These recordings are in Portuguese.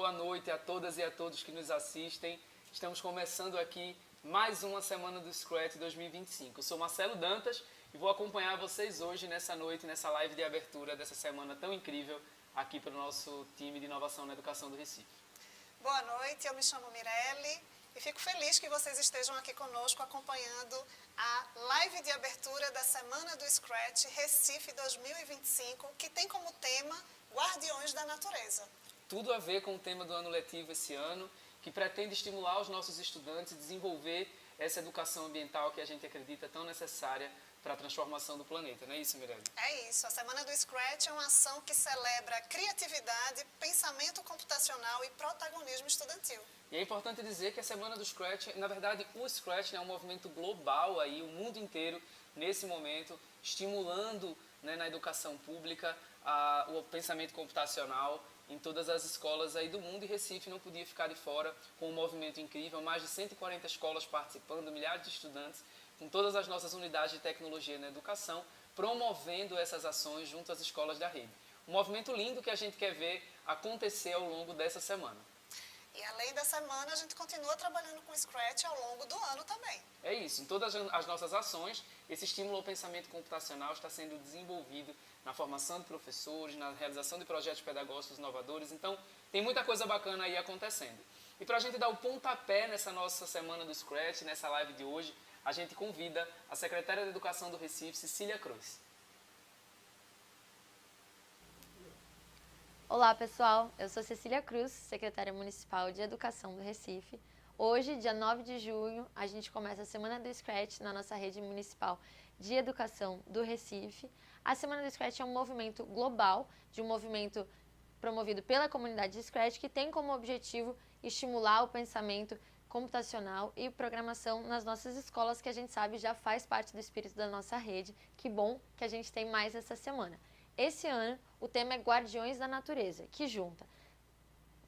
boa noite a todas e a todos que nos assistem. Estamos começando aqui mais uma semana do Scratch 2025. Eu sou Marcelo Dantas e vou acompanhar vocês hoje nessa noite, nessa live de abertura dessa semana tão incrível aqui para o nosso time de inovação na educação do Recife. Boa noite, eu me chamo Mirelle e fico feliz que vocês estejam aqui conosco acompanhando a live de abertura da Semana do Scratch Recife 2025, que tem como tema Guardiões da Natureza. Tudo a ver com o tema do ano letivo esse ano, que pretende estimular os nossos estudantes a desenvolver essa educação ambiental que a gente acredita tão necessária para a transformação do planeta, não é isso, Mirelle? É isso, a Semana do Scratch é uma ação que celebra criatividade, pensamento computacional e protagonismo estudantil. E é importante dizer que a Semana do Scratch, na verdade, o Scratch é um movimento global aí, o mundo inteiro, nesse momento, estimulando, né, na educação pública o pensamento computacional em todas as escolas aí do mundo, e Recife não podia ficar de fora com um movimento incrível, mais de 140 escolas participando, milhares de estudantes, com todas as nossas unidades de tecnologia na educação, promovendo essas ações junto às escolas da rede. Um movimento lindo que a gente quer ver acontecer ao longo dessa semana. E além da semana, a gente continua trabalhando com Scratch ao longo do ano também. É isso, em todas as nossas ações, esse estímulo ao pensamento computacional está sendo desenvolvido na formação de professores, na realização de projetos pedagógicos inovadores, então tem muita coisa bacana aí acontecendo. E para a gente dar o pontapé nessa nossa semana do Scratch, nessa live de hoje, a gente convida a secretária de Educação do Recife, Cecília Cruz. Olá pessoal, eu sou Cecília Cruz, secretária municipal de Educação do Recife. Hoje, dia 9 de junho, a gente começa a Semana do Scratch na nossa rede municipal de educação do Recife. A Semana do Scratch é um movimento global, de um movimento promovido pela comunidade de Scratch, que tem como objetivo estimular o pensamento computacional e programação nas nossas escolas, que a gente sabe já faz parte do espírito da nossa rede. Que bom que a gente tem mais essa semana. Esse ano, o tema é Guardiões da Natureza, que junta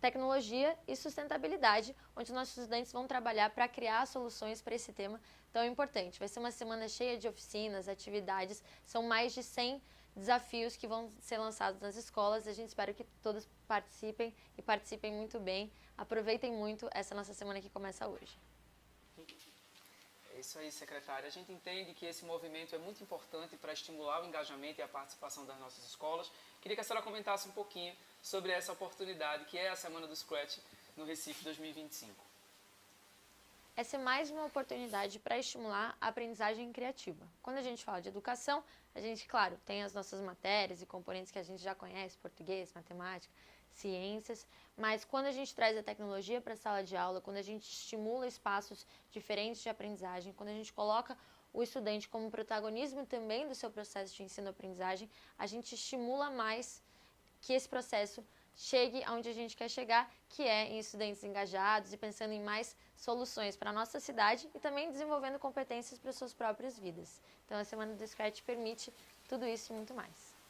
tecnologia e sustentabilidade, onde nossos estudantes vão trabalhar para criar soluções para esse tema tão importante. Vai ser uma semana cheia de oficinas, atividades, são mais de 100 desafios que vão ser lançados nas escolas. A gente espera que todos participem e participem muito bem. Aproveitem muito essa nossa semana que começa hoje. É isso aí, secretária. A gente entende que esse movimento é muito importante para estimular o engajamento e a participação das nossas escolas. Queria que a senhora comentasse um pouquinho sobre essa oportunidade que é a Semana do Scratch no Recife 2025. Essa é mais uma oportunidade para estimular a aprendizagem criativa. Quando a gente fala de educação, a gente, claro, tem as nossas matérias e componentes que a gente já conhece, português, matemática, ciências, mas quando a gente traz a tecnologia para a sala de aula, quando a gente estimula espaços diferentes de aprendizagem, quando a gente coloca o estudante como protagonismo também do seu processo de ensino-aprendizagem, a gente estimula mais que esse processo chegue aonde a gente quer chegar, que é em estudantes engajados e pensando em mais soluções para a nossa cidade e também desenvolvendo competências para as suas próprias vidas. Então, a Semana do Scratch permite tudo isso e muito mais.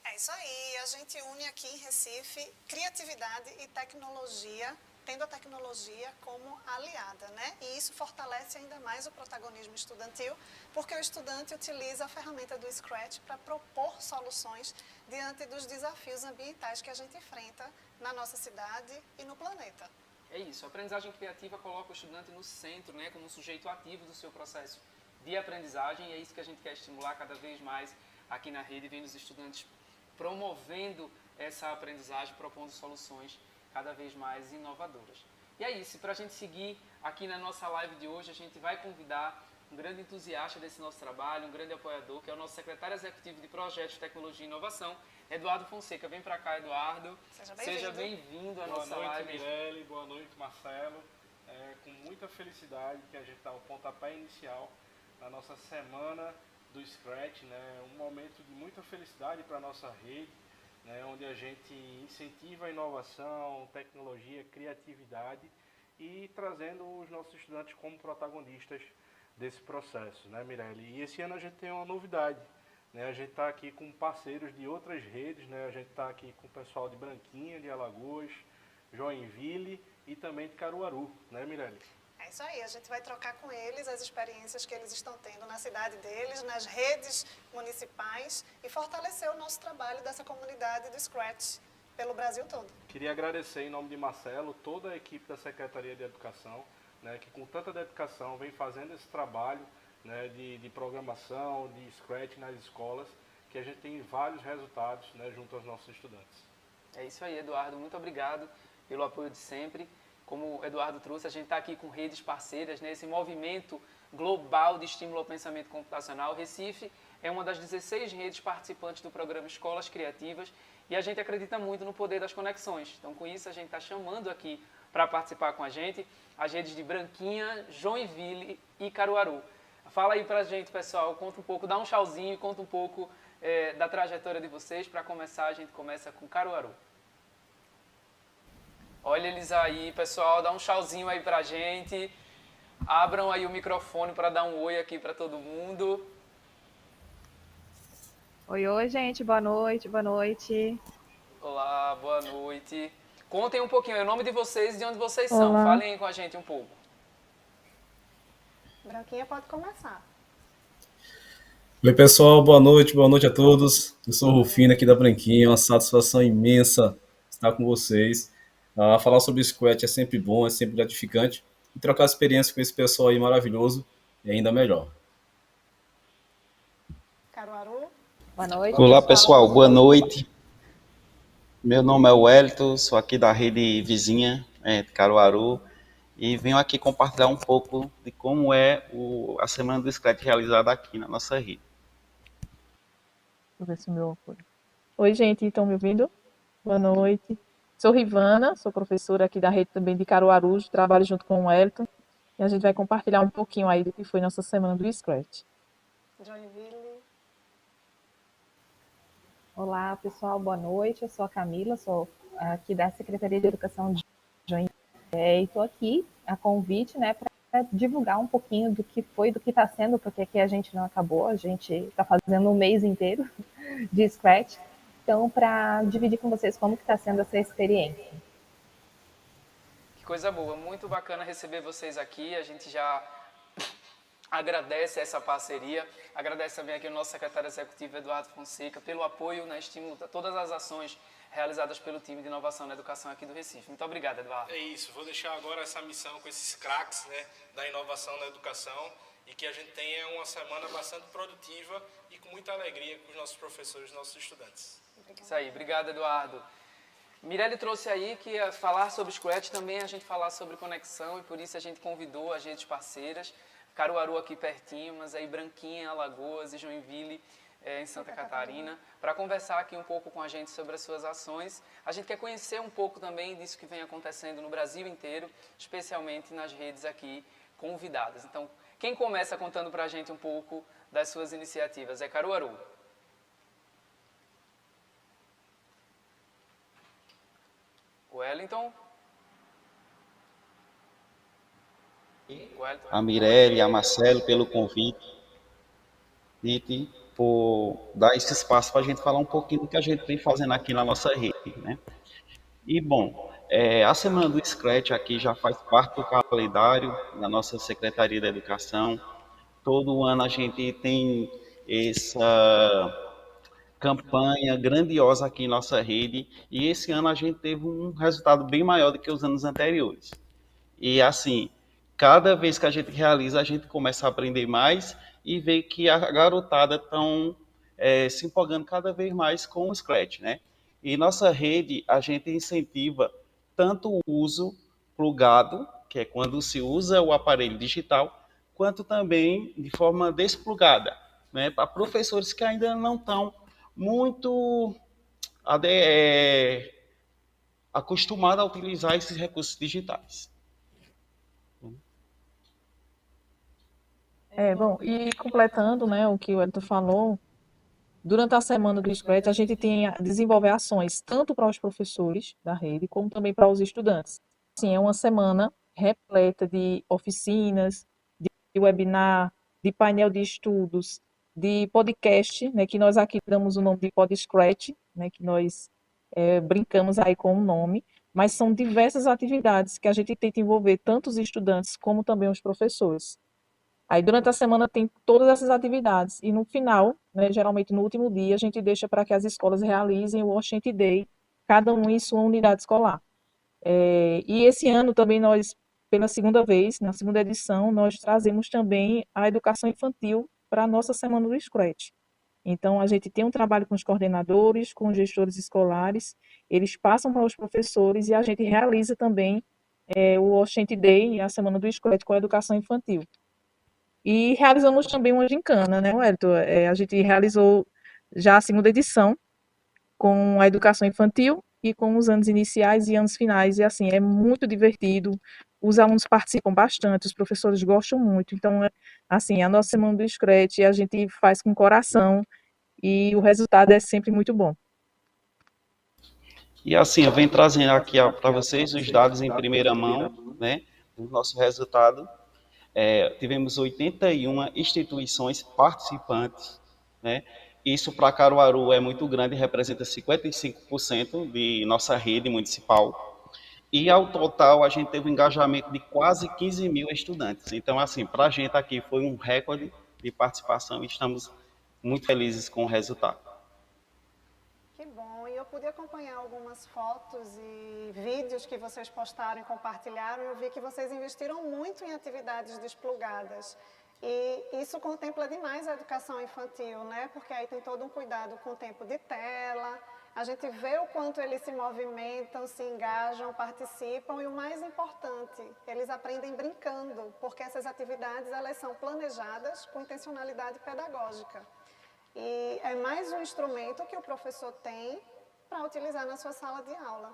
É isso aí, a gente une aqui em Recife criatividade e tecnologia, tendo a tecnologia como aliada, né? E isso fortalece ainda mais o protagonismo estudantil, porque o estudante utiliza a ferramenta do Scratch para propor soluções diante dos desafios ambientais que a gente enfrenta na nossa cidade e no planeta. É isso, a aprendizagem criativa coloca o estudante no centro, né, como um sujeito ativo do seu processo de aprendizagem, e é isso que a gente quer estimular cada vez mais aqui na rede, vendo os estudantes promovendo essa aprendizagem, propondo soluções cada vez mais inovadoras. E é isso, para a gente seguir aqui na nossa live de hoje, a gente vai convidar um grande entusiasta desse nosso trabalho, um grande apoiador, que é o nosso secretário executivo de Projetos, Tecnologia e Inovação, Eduardo Fonseca. Vem para cá, Eduardo. Seja bem-vindo à nossa live. Boa noite, Mirelle. Boa noite, Marcelo. É com muita felicidade que a gente dá o pontapé inicial na nossa semana do Scratch, né? Um momento de muita felicidade para a nossa rede, né? Onde a gente incentiva a inovação, tecnologia, criatividade e trazendo os nossos estudantes como protagonistas desse processo, né, Mirelle? E esse ano a gente tem uma novidade, né? A gente está aqui com parceiros de outras redes, né? A gente está aqui com o pessoal de Branquinha, de Alagoas, Joinville e também de Caruaru, né, Mirelle? É isso aí, a gente vai trocar com eles as experiências que eles estão tendo na cidade deles, nas redes municipais e fortalecer o nosso trabalho dessa comunidade do Scratch pelo Brasil todo. Queria agradecer em nome de Marcelo, toda a equipe da Secretaria de Educação, né, que com tanta dedicação vem fazendo esse trabalho, né, de programação, de Scratch nas escolas, que a gente tem vários resultados, né, junto aos nossos estudantes. É isso aí, Eduardo. Muito obrigado pelo apoio de sempre. Como o Eduardo trouxe, a gente está aqui com redes parceiras, né, esse movimento global de estímulo ao pensamento computacional. Recife é uma das 16 redes participantes do programa Escolas Criativas e a gente acredita muito no poder das conexões. Então, com isso, a gente está chamando aqui para participar com a gente as redes de Branquinha, Joinville e Caruaru. Fala aí para a gente, pessoal, conta um pouco, dá um tchauzinho, conta um pouco da trajetória de vocês. Para começar, a gente começa com Caruaru. Olha eles aí, pessoal, dá um tchauzinho aí para a gente. Abram aí o microfone para dar um oi aqui para todo mundo. Oi, oi, gente, boa noite, boa noite. Olá, boa noite. Contem um pouquinho o nome de vocês e de onde vocês são. Olá. Falem aí com a gente um pouco. Branquinha pode começar. Oi, pessoal, boa noite a todos. Eu sou o Rufino aqui da Branquinha, é uma satisfação imensa estar com vocês. Falar sobre Scratch é sempre bom, é sempre gratificante. E trocar experiência com esse pessoal aí maravilhoso é ainda melhor. Caruaru. Boa noite. Olá pessoal, boa noite. Meu nome é Wellington, sou aqui da rede vizinha de Caruaru e venho aqui compartilhar um pouco de como é a Semana do Scratch realizada aqui na nossa rede. Deixa eu ver se o meu apoio. Oi, gente, estão me ouvindo? Boa noite. Sou Rivana, sou professora aqui da rede também de Caruaru, trabalho junto com o Wellington e a gente vai compartilhar um pouquinho aí do que foi nossa Semana do Scratch. Joinville. Olá, pessoal, boa noite. Eu sou a Camila, sou aqui da Secretaria de Educação de Joinville. E estou aqui a convite, né, para divulgar um pouquinho do que foi, do que está sendo, porque aqui a gente não acabou, a gente está fazendo um mês inteiro de Scratch. Então, para dividir com vocês como que está sendo essa experiência. Que coisa boa, muito bacana receber vocês aqui. A gente já agradece essa parceria, agradece também aqui o nosso secretário executivo Eduardo Fonseca pelo apoio, né, estímulo a todas as ações realizadas pelo time de inovação na educação aqui do Recife. Muito obrigado, Eduardo. É isso, vou deixar agora essa missão com esses craques, né, da inovação na educação e que a gente tenha uma semana bastante produtiva e com muita alegria com os nossos professores e nossos estudantes. Isso aí, obrigado, Eduardo. Mirelle trouxe aí que falar sobre Scratch também a gente falar sobre conexão e por isso a gente convidou as redes parceiras, Caruaru aqui pertinho, mas aí Branquinha, Alagoas e Joinville em Santa Catarina, para conversar aqui um pouco com a gente sobre as suas ações. A gente quer conhecer um pouco também disso que vem acontecendo no Brasil inteiro, especialmente nas redes aqui convidadas. Então, quem começa contando para a gente um pouco das suas iniciativas é Caruaru. Wellington. A Mirelle, a Marcelo pelo convite e por dar esse espaço para a gente falar um pouquinho do que a gente vem fazendo aqui na nossa rede, né? E bom, a Semana do Scratch aqui já faz parte do calendário da nossa Secretaria da Educação. Todo ano a gente tem essa campanha grandiosa aqui em nossa rede e esse ano a gente teve um resultado bem maior do que os anos anteriores. E assim, cada vez que a gente realiza, a gente começa a aprender mais e ver que a garotada estão se empolgando cada vez mais com o Scratch, né? E nossa rede, a gente incentiva tanto o uso plugado, que é quando se usa o aparelho digital, quanto também de forma desplugada, né? Para professores que ainda não estão muito acostumados a utilizar esses recursos digitais. Bom, e completando, né, o que o Wellington falou, durante a semana do Scratch, a gente tem desenvolver ações tanto para os professores da rede, como também para os estudantes. Assim, é uma semana repleta de oficinas, de webinar, de painel de estudos, de podcast, né, que nós aqui damos o nome de Pod Scratch, né, que nós brincamos aí com o nome, mas são diversas atividades que a gente tenta envolver tanto os estudantes como também os professores. Aí, durante a semana, tem todas essas atividades. E no final, né, geralmente no último dia, a gente deixa para que as escolas realizem o Oxente Day cada um em sua unidade escolar. E esse ano também nós, pela segunda vez, na segunda edição, nós trazemos também a educação infantil para a nossa Semana do Scratch. Então, a gente tem um trabalho com os coordenadores, com os gestores escolares, eles passam para os professores e a gente realiza também o Oxente Day e a Semana do Scratch com a educação infantil. E realizamos também uma gincana, né, Wellington? A gente realizou já a segunda edição com a educação infantil e com os anos iniciais e anos finais. E assim, é muito divertido. Os alunos participam bastante, os professores gostam muito. Então, assim, a nossa Semana do Scratch a gente faz com coração e o resultado é sempre muito bom. E assim, eu venho trazendo aqui para vocês os dados em primeira mão, né, do nosso resultado. Tivemos 81 instituições participantes, né? Isso para Caruaru é muito grande, representa 55% de nossa rede municipal. E ao total a gente teve um engajamento de quase 15 mil estudantes. Então, assim, para a gente aqui foi um recorde de participação e estamos muito felizes com o resultado. Que bom, e eu pude acompanhar algumas fotos e vídeos que vocês postaram e compartilharam, e eu vi que vocês investiram muito em atividades desplugadas. E isso contempla demais a educação infantil, né? Porque aí tem todo um cuidado com o tempo de tela, a gente vê o quanto eles se movimentam, se engajam, participam e o mais importante, eles aprendem brincando, porque essas atividades elas são planejadas com intencionalidade pedagógica. E é mais um instrumento que o professor tem para utilizar na sua sala de aula.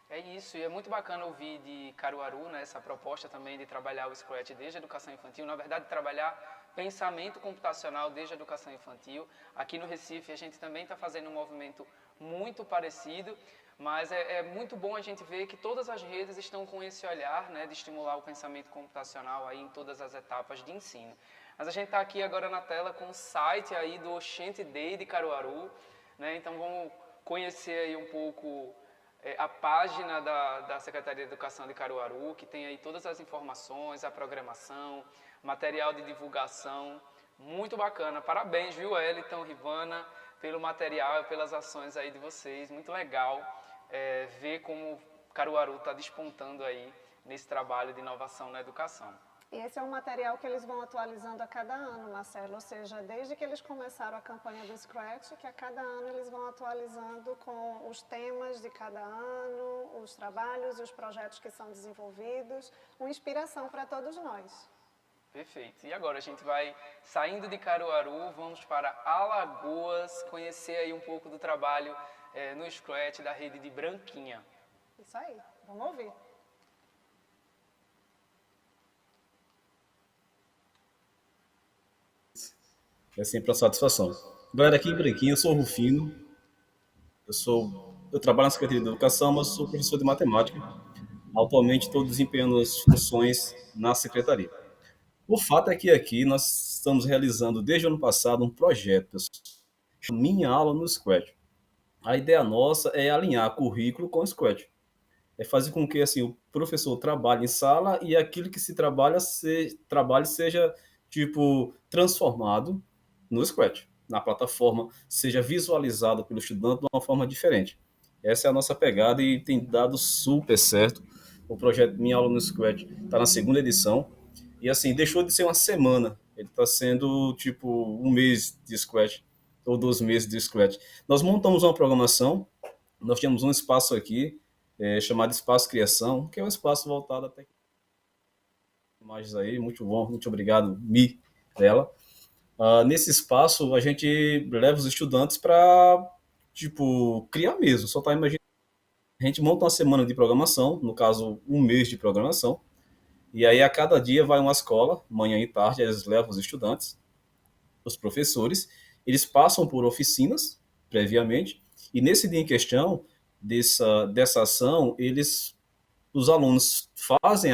É isso, e é muito bacana ouvir de Caruaru, né, essa proposta também de trabalhar o Scratch desde a educação infantil, na verdade trabalhar pensamento computacional desde a educação infantil. Aqui no Recife a gente também está fazendo um movimento muito parecido, mas é muito bom a gente ver que todas as redes estão com esse olhar, né, de estimular o pensamento computacional aí em todas as etapas de ensino. Mas a gente está aqui agora na tela com o site aí do Oxente Day de Caruaru, né, então vamos conhecer aí um pouco a página da Secretaria de Educação de Caruaru, que tem aí todas as informações, a programação, material de divulgação, muito bacana. Parabéns, viu, Wellington, Rivana, pelo material e pelas ações aí de vocês. Muito legal ver como Caruaru está despontando aí nesse trabalho de inovação na educação. E esse é um material que eles vão atualizando a cada ano, Marcelo, ou seja, desde que eles começaram a campanha do Scratch, que a cada ano eles vão atualizando com os temas de cada ano, os trabalhos e os projetos que são desenvolvidos, uma inspiração para todos nós. Perfeito. E agora a gente vai saindo de Caruaru, vamos para Alagoas, conhecer aí um pouco do trabalho no Scratch da rede de Branquinha. Isso aí, vamos ouvir. É sempre uma satisfação. Galera, aqui em Branquinho, eu sou o Rufino, eu trabalho na Secretaria de Educação, mas sou professor de matemática. Atualmente estou desempenhando as funções na Secretaria. O fato é que aqui nós estamos realizando, desde o ano passado, um projeto, pessoal, chamado Minha Aula no Scratch. A ideia nossa é alinhar currículo com o Scratch. É fazer com que assim, o professor trabalhe em sala e aquilo que se trabalha seja tipo transformado no Scratch, na plataforma, seja visualizado pelo estudante de uma forma diferente. Essa é a nossa pegada e tem dado super certo. O projeto Minha Aula no Scratch está na segunda edição e assim, deixou de ser uma semana, ele está sendo tipo um mês de Scratch ou 2 meses de Scratch. Nós montamos uma programação, nós temos um espaço aqui chamado Espaço Criação, que é um espaço voltado até imagens aí, muito bom, muito obrigado, Mi, dela. Nesse espaço, a gente leva os estudantes para, tipo, criar mesmo, só tá imaginando. A gente monta uma semana de programação, no caso, um mês de programação, e aí a cada dia vai uma escola, manhã e tarde, eles levam os estudantes, os professores, eles passam por oficinas, previamente, e nesse dia em questão, dessa ação, os alunos fazem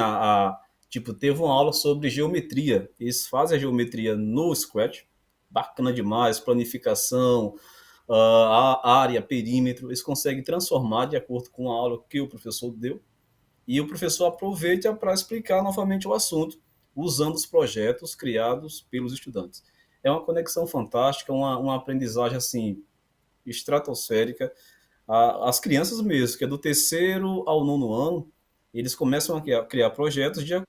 tipo, teve uma aula sobre geometria. Eles fazem a geometria no Scratch. Bacana demais, planificação, a área, perímetro. Eles conseguem transformar de acordo com a aula que o professor deu. E o professor aproveita para explicar novamente o assunto, usando os projetos criados pelos estudantes. É uma conexão fantástica, uma aprendizagem assim, estratosférica. as crianças mesmo, que é do terceiro ao nono ano, eles começam a criar projetos de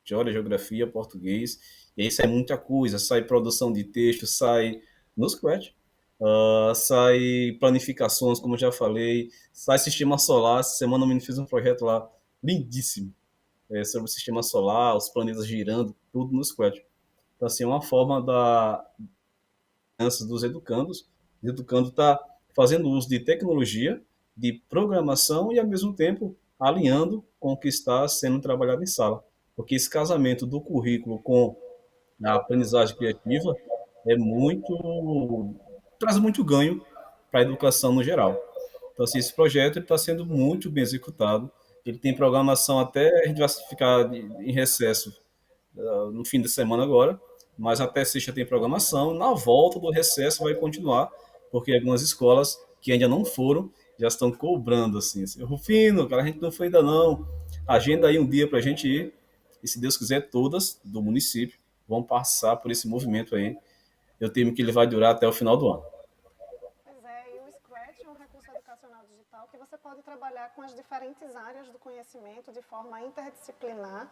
história, geografia, português, e aí sai muita coisa, sai produção de texto, sai no Scratch, sai planificações, como eu já falei, sai sistema solar. Essa semana eu me fiz um projeto lá lindíssimo, sobre o sistema solar, os planetas girando, tudo no Scratch. Então, assim, é uma forma da crianças, dos educandos, o educando está fazendo uso de tecnologia, de programação e, ao mesmo tempo, alinhando com o que está sendo trabalhado em sala. Porque esse casamento do currículo com a aprendizagem criativa é muito, traz muito ganho para a educação no geral. Então, assim, esse projeto está sendo muito bem executado. Ele tem programação até, a gente vai ficar em recesso no fim de semana agora, mas até sexta tem programação. Na volta do recesso vai continuar, porque algumas escolas que ainda não foram já estão cobrando assim, Rufino, cara, a gente não foi ainda não. Agenda aí um dia para a gente ir, e se Deus quiser, todas do município vão passar por esse movimento aí. Eu temo que ele vai durar até o final do ano. Pois é, e o Scratch é um recurso educacional digital que você pode trabalhar com as diferentes áreas do conhecimento de forma interdisciplinar.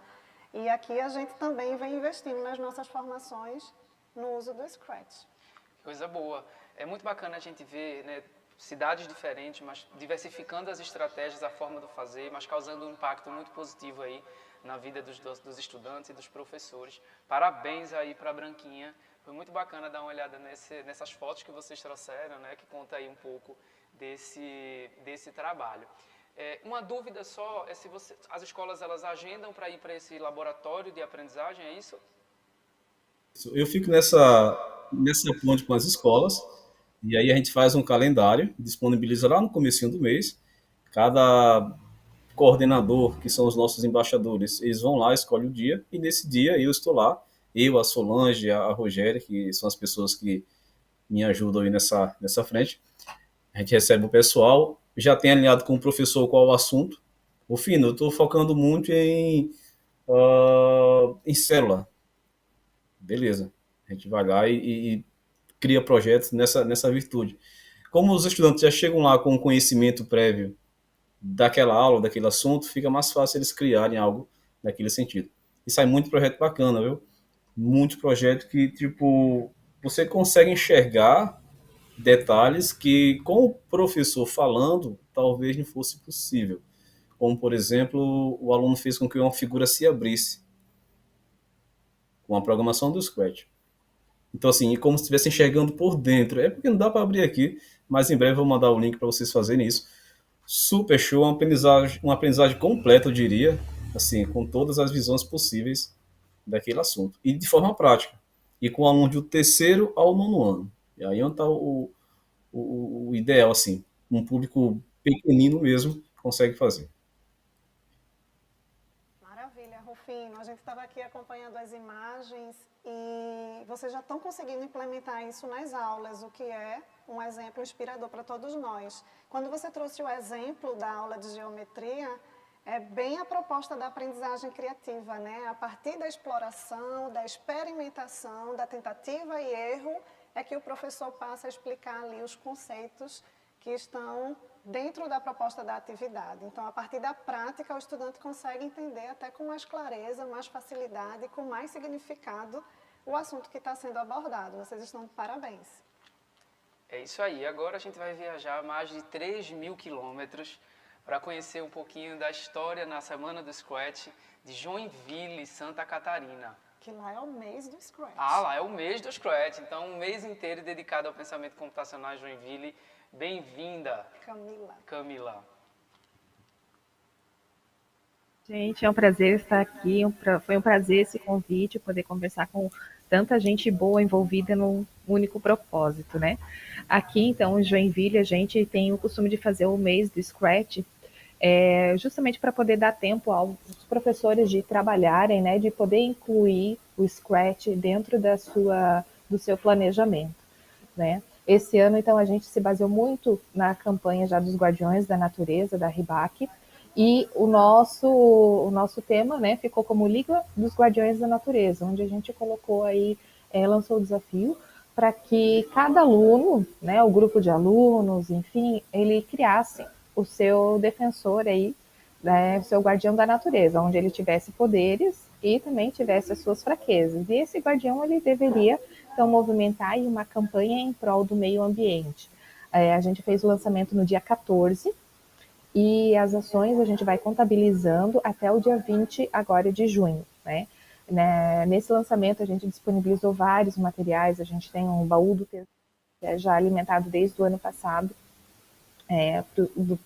E aqui a gente também vem investindo nas nossas formações no uso do Scratch. Coisa boa. É muito bacana a gente ver, né, cidades diferentes, mas diversificando as estratégias, a forma de fazer, mas causando um impacto muito positivo aí na vida dos estudantes e dos professores. Parabéns aí para a Branquinha. Foi muito bacana dar uma olhada nessas fotos que vocês trouxeram, né, que conta aí um pouco desse trabalho. Uma dúvida só é se as escolas elas agendam para ir para esse laboratório de aprendizagem, é isso? Eu fico nessa ponte com as escolas, e aí a gente faz um calendário, disponibiliza lá no comecinho do mês. Cada coordenador, que são os nossos embaixadores, eles vão lá, escolhem o dia, e nesse dia eu estou lá, eu, a Solange, a Rogéria, que são as pessoas que me ajudam aí nessa frente. A gente recebe o pessoal, já tem alinhado com o professor qual o assunto. O fino, eu estou focando muito em célula. Beleza. A gente vai lá e cria projetos nessa virtude. Como os estudantes já chegam lá com um conhecimento prévio daquela aula, daquele assunto, fica mais fácil eles criarem algo naquele sentido. E sai muito projeto bacana, viu? Muito projeto que, tipo, você consegue enxergar detalhes que, com o professor falando, talvez não fosse possível. Como, por exemplo, o aluno fez com que uma figura se abrisse com a programação do Scratch. Então, assim, como se estivesse enxergando por dentro. É porque não dá para abrir aqui, mas em breve eu vou mandar o link para vocês fazerem isso. Super show, uma aprendizagem completa, eu diria, assim, com todas as visões possíveis daquele assunto. E de forma prática. E com aluno do terceiro ao nono ano. E aí onde está o ideal, assim. Um público pequenino mesmo consegue fazer. Maravilha, Rufino. A gente estava aqui acompanhando as imagens e vocês já estão conseguindo implementar isso nas aulas, o que é um exemplo inspirador para todos nós. Quando você trouxe o exemplo da aula de geometria, é bem a proposta da aprendizagem criativa, né? A partir da exploração, da experimentação, da tentativa e erro, é que o professor passa a explicar ali os conceitos que estão dentro da proposta da atividade. Então, a partir da prática, o estudante consegue entender até com mais clareza, mais facilidade, com mais significado, o assunto que está sendo abordado. Vocês estão de parabéns. É isso aí. Agora a gente vai viajar mais de 3.000 quilômetros para conhecer um pouquinho da história na Semana do Scratch de Joinville, Santa Catarina. Que lá é o mês do Scratch. Ah, lá é o mês do Scratch. Então, um mês inteiro dedicado ao pensamento computacional em Joinville. Bem-vinda, Camila. Gente, é um prazer estar aqui. Foi um prazer esse convite, poder conversar com tanta gente boa envolvida num único propósito, né? Aqui, então, em Joinville, a gente tem o costume de fazer o mês do Scratch, justamente para poder dar tempo aos professores de trabalharem, né? De poder incluir o Scratch dentro do seu planejamento, né? Esse ano, então, a gente se baseou muito na campanha já dos Guardiões da Natureza, da RIBAC, e o nosso tema, né, ficou como Liga dos Guardiões da Natureza, onde a gente colocou aí, lançou o desafio para que cada aluno, né, o grupo de alunos, enfim, ele criasse o seu defensor aí, né, o seu guardião da natureza, onde ele tivesse poderes e também tivesse as suas fraquezas. E esse guardião, ele deveria, então, movimentar aí uma campanha em prol do meio ambiente. A gente fez o lançamento no dia 14, e as ações a gente vai contabilizando até o dia 20 agora de junho, né? Nesse lançamento a gente disponibilizou vários materiais, a gente tem um baú do tesouro que é já alimentado desde o ano passado,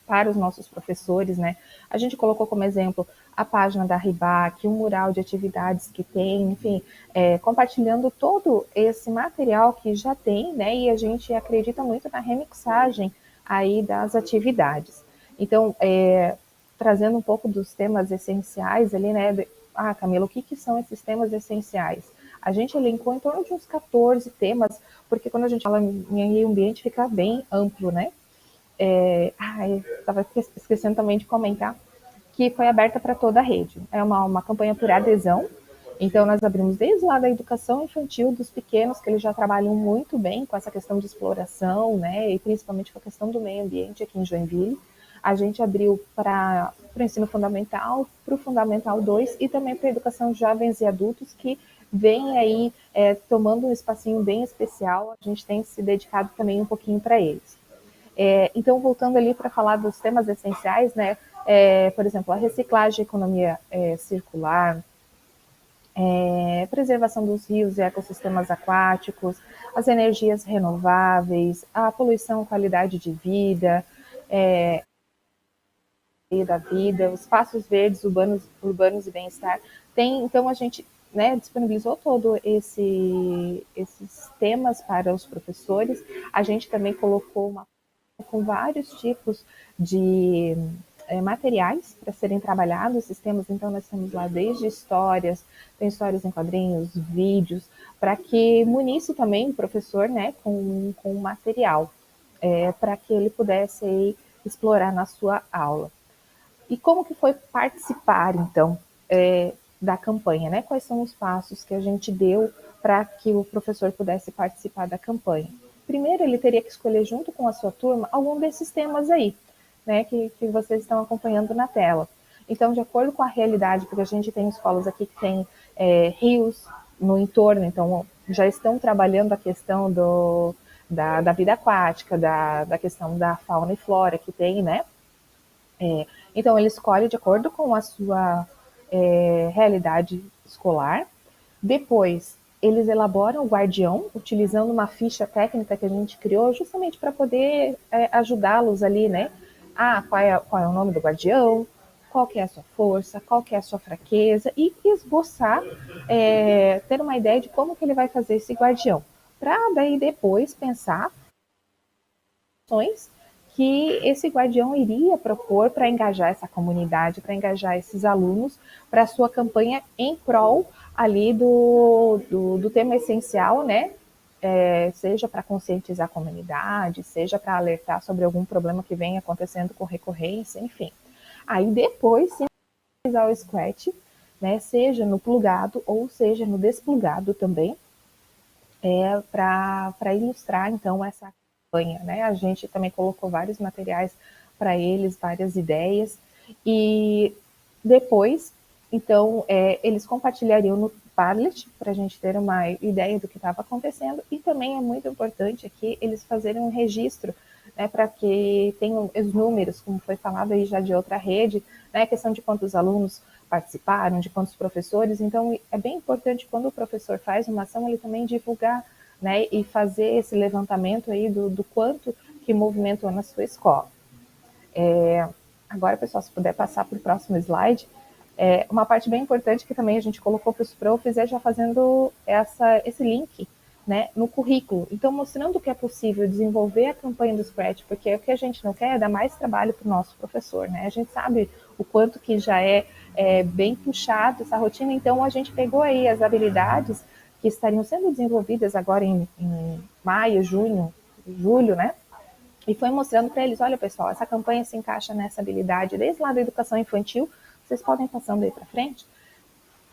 para os nossos professores, né? A gente colocou como exemplo a página da RIBAC, um mural de atividades que tem, enfim, compartilhando todo esse material que já tem, né? E a gente acredita muito na remixagem aí das atividades. Então, trazendo um pouco dos temas essenciais ali, né? Camila, o que são esses temas essenciais? A gente elencou em torno de uns 14 temas, porque quando a gente fala em meio ambiente fica bem amplo, né? Estava esquecendo também de comentar que foi aberta para toda a rede. É uma campanha por adesão. Então, nós abrimos desde lá da educação infantil dos pequenos, que eles já trabalham muito bem com essa questão de exploração, né, e principalmente com a questão do meio ambiente aqui em Joinville. A gente abriu para o ensino fundamental, para o Fundamental 2 e também para a educação de jovens e adultos, que vem aí tomando um espacinho bem especial. A gente tem se dedicado também um pouquinho para eles. Então, voltando ali para falar dos temas essenciais, né, por exemplo, a reciclagem e economia circular, preservação dos rios e ecossistemas aquáticos, as energias renováveis, a poluição, qualidade de vida, da vida, os espaços verdes, urbanos e bem-estar. Então, a gente disponibilizou todo esses temas para os professores. A gente também colocou com vários tipos de materiais para serem trabalhados, esses temas. Então, nós temos lá desde histórias, tem histórias em quadrinhos, vídeos, para que munisse também o professor, né, com material, para que ele pudesse aí explorar na sua aula. E como que foi participar, então, da campanha, né? Quais são os passos que a gente deu para que o professor pudesse participar da campanha? Primeiro, ele teria que escolher junto com a sua turma algum desses temas aí, né, que vocês estão acompanhando na tela. Então, de acordo com a realidade, porque a gente tem escolas aqui que tem rios no entorno, então já estão trabalhando a questão da vida aquática, da questão da fauna e flora que tem, né? Então, ele escolhe de acordo com a sua realidade escolar. Depois, eles elaboram o guardião, utilizando uma ficha técnica que a gente criou justamente para poder ajudá-los ali, né? Qual é o nome do guardião, qual que é a sua força, qual que é a sua fraqueza, e esboçar, ter uma ideia de como que ele vai fazer esse guardião. Para daí depois pensar ações que esse guardião iria propor para engajar essa comunidade, para engajar esses alunos para a sua campanha em prol ali do tema essencial, né? Seja para conscientizar a comunidade, seja para alertar sobre algum problema que vem acontecendo com recorrência, enfim. Aí depois, sim, utilizar o Scratch, né? Seja no plugado ou seja no desplugado também, para ilustrar, então, essa campanha, né? A gente também colocou vários materiais para eles, várias ideias, e depois, então, eles compartilhariam no Padlet, para a gente ter uma ideia do que estava acontecendo, e também é muito importante aqui eles fazerem um registro, né, para que tenham os números, como foi falado aí já de outra rede, né, a questão de quantos alunos participaram, de quantos professores. Então, é bem importante quando o professor faz uma ação, ele também divulgar, né, e fazer esse levantamento aí do quanto que movimentou na sua escola. Agora, pessoal, se puder passar para o próximo slide. Uma parte bem importante que também a gente colocou para os profs já fazendo esse link, né, no currículo. Então, mostrando que é possível desenvolver a campanha do Scratch, porque o que a gente não quer é dar mais trabalho para o nosso professor, né? A gente sabe o quanto que já é bem puxado essa rotina, então a gente pegou aí as habilidades que estariam sendo desenvolvidas agora em maio, junho, julho, né? E foi mostrando para eles, olha pessoal, essa campanha se encaixa nessa habilidade desde lá da educação infantil. Vocês podem passando aí para frente.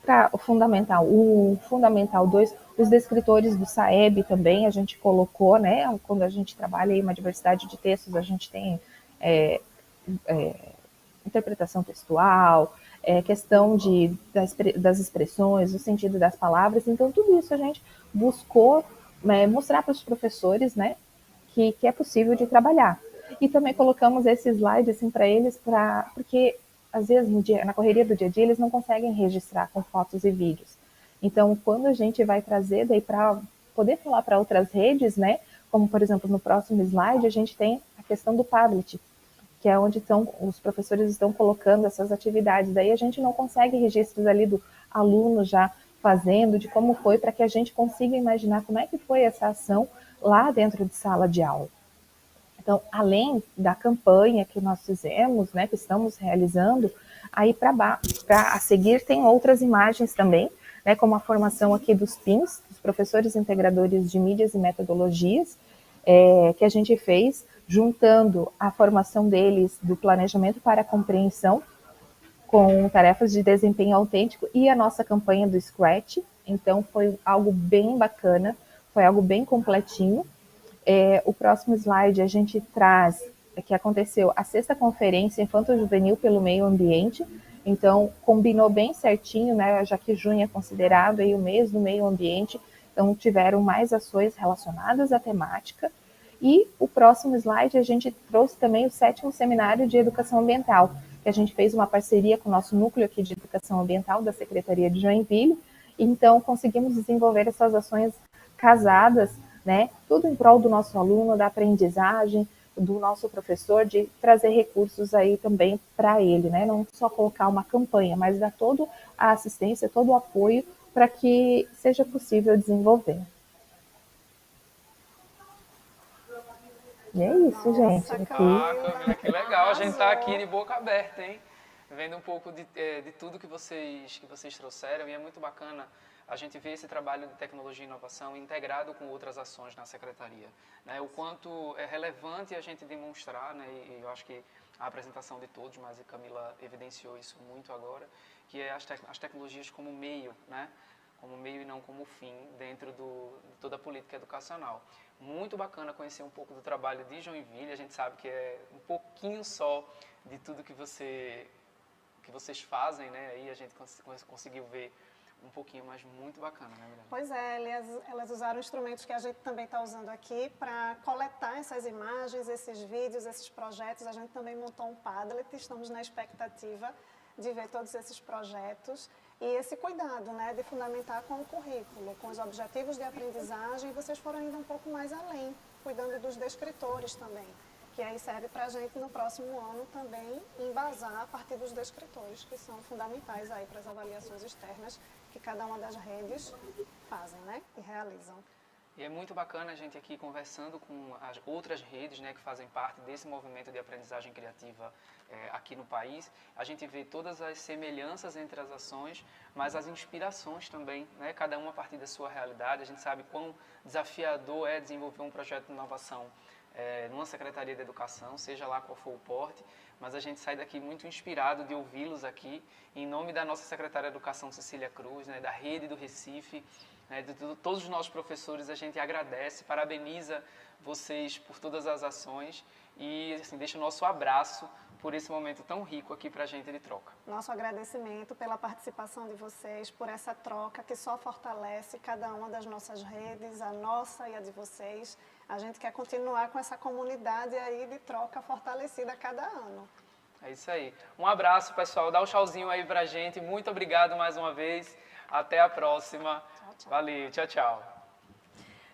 para o Fundamental 2, os descritores do SAEB também a gente colocou, né? Quando a gente trabalha em uma diversidade de textos, a gente tem interpretação textual, questão das expressões, o sentido das palavras. Então, tudo isso a gente buscou mostrar para os professores, né, que é possível de trabalhar. E também colocamos esse slide assim, para eles, porque às vezes na correria do dia a dia eles não conseguem registrar com fotos e vídeos. Então, quando a gente vai trazer daí para poder falar para outras redes, né, como por exemplo no próximo slide, a gente tem a questão do Padlet, que é onde os professores estão colocando essas atividades. Daí a gente não consegue registros ali do aluno já fazendo, de como foi, para que a gente consiga imaginar como é que foi essa ação lá dentro de sala de aula. Então, além da campanha que nós fizemos, né, que estamos realizando, aí para a seguir tem outras imagens também, né, como a formação aqui dos PIMs, dos professores integradores de mídias e metodologias, que a gente fez, juntando a formação deles do planejamento para a compreensão, com tarefas de desempenho autêntico e a nossa campanha do Scratch. Então, foi algo bem bacana, foi algo bem completinho. O próximo slide a gente traz que aconteceu a 6ª Conferência Infanto-Juvenil pelo Meio Ambiente. Então, combinou bem certinho, né, já que junho é considerado aí o mês do meio ambiente. Então, tiveram mais ações relacionadas à temática. E o próximo slide a gente trouxe também o 7º Seminário de Educação Ambiental, que a gente fez uma parceria com o nosso núcleo aqui de Educação Ambiental da Secretaria de Joinville. Então, conseguimos desenvolver essas ações casadas, né, tudo em prol do nosso aluno, da aprendizagem, do nosso professor, de trazer recursos aí também para ele, né, não só colocar uma campanha, mas dar toda a assistência, todo o apoio para que seja possível desenvolver. E é isso, gente. Camila, que legal. A gente está aqui de boca aberta, hein? Vendo um pouco de tudo que vocês trouxeram, e é muito bacana a gente ver esse trabalho de tecnologia e inovação integrado com outras ações na Secretaria, né? O quanto é relevante a gente demonstrar, né? E eu acho que a apresentação de todos, mas a Camila evidenciou isso muito agora, que é as tecnologias como meio, né? Como meio e não como fim dentro de toda a política educacional. Muito bacana conhecer um pouco do trabalho de Joinville, a gente sabe que é um pouquinho só de tudo que vocês fazem, né? Aí a gente conseguiu ver um pouquinho, mas muito bacana, né, Miranda? Pois é, elas usaram instrumentos que a gente também está usando aqui para coletar essas imagens, esses vídeos, esses projetos. A gente também montou um Padlet, estamos na expectativa de ver todos esses projetos e esse cuidado, né, de fundamentar com o currículo, com os objetivos de aprendizagem. Vocês foram ainda um pouco mais além, cuidando dos descritores também, que aí serve para a gente no próximo ano também embasar a partir dos descritores, que são fundamentais aí para as avaliações externas que cada uma das redes fazem, né, e realizam. E é muito bacana a gente aqui conversando com as outras redes, né, que fazem parte desse movimento de aprendizagem criativa aqui no país. A gente vê todas as semelhanças entre as ações, mas as inspirações também, né, cada uma a partir da sua realidade. A gente sabe quão desafiador é desenvolver um projeto de inovação numa Secretaria de Educação, seja lá qual for o porte, mas a gente sai daqui muito inspirado de ouvi-los aqui, em nome da nossa secretária de Educação, Cecília Cruz, né, da Rede do Recife, né, de todos os nossos professores. A gente agradece, parabeniza vocês por todas as ações e assim, deixa o nosso abraço por esse momento tão rico aqui para a gente de troca. Nosso agradecimento pela participação de vocês, por essa troca que só fortalece cada uma das nossas redes, a nossa e a de vocês. A gente quer continuar com essa comunidade aí de troca fortalecida a cada ano. É isso aí. Um abraço, pessoal. Dá um tchauzinho aí pra gente. Muito obrigado mais uma vez. Até a próxima. Tchau, tchau. Valeu. Tchau, tchau.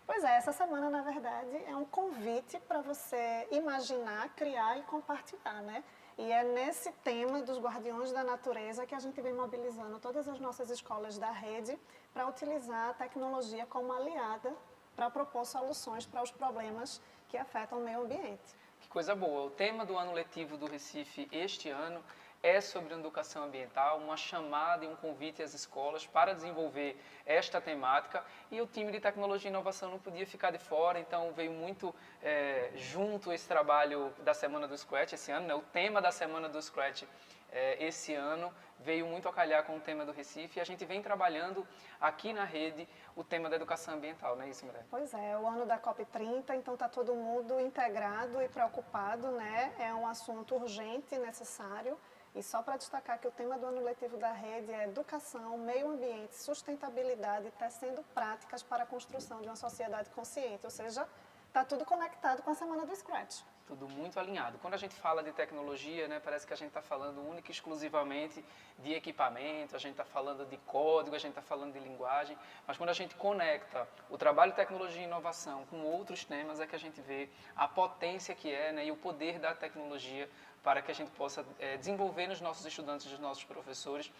Pois é, essa semana, na verdade, é um convite para você imaginar, criar e compartilhar, né? E é nesse tema dos guardiões da natureza que a gente vem mobilizando todas as nossas escolas da rede para utilizar a tecnologia como aliada para propor soluções para os problemas que afetam o meio ambiente. Que coisa boa. O tema do ano letivo do Recife este ano é sobre educação ambiental, uma chamada e um convite às escolas para desenvolver esta temática, e o time de tecnologia e inovação não podia ficar de fora, então veio muito junto esse trabalho da Semana do Scratch esse ano, né? O tema da Semana do Scratch esse ano veio muito a calhar com o tema do Recife, e a gente vem trabalhando aqui na rede o tema da educação ambiental, não é isso, Mirella? Pois é o ano da COP30, então está todo mundo integrado e preocupado, né? É um assunto urgente e necessário. E só para destacar que o tema do ano letivo da rede é educação, meio ambiente, sustentabilidade, tecendo práticas para a construção de uma sociedade consciente, ou seja, está tudo conectado com a Semana do Scratch. Tudo muito alinhado. Quando a gente fala de tecnologia, né, parece que a gente está falando única e exclusivamente de equipamento, a gente está falando de código, a gente está falando de linguagem, mas quando a gente conecta o trabalho de tecnologia e inovação com outros temas, é que a gente vê a potência que é, né, e o poder da tecnologia para que a gente possa desenvolver nos nossos estudantes e nos nossos professores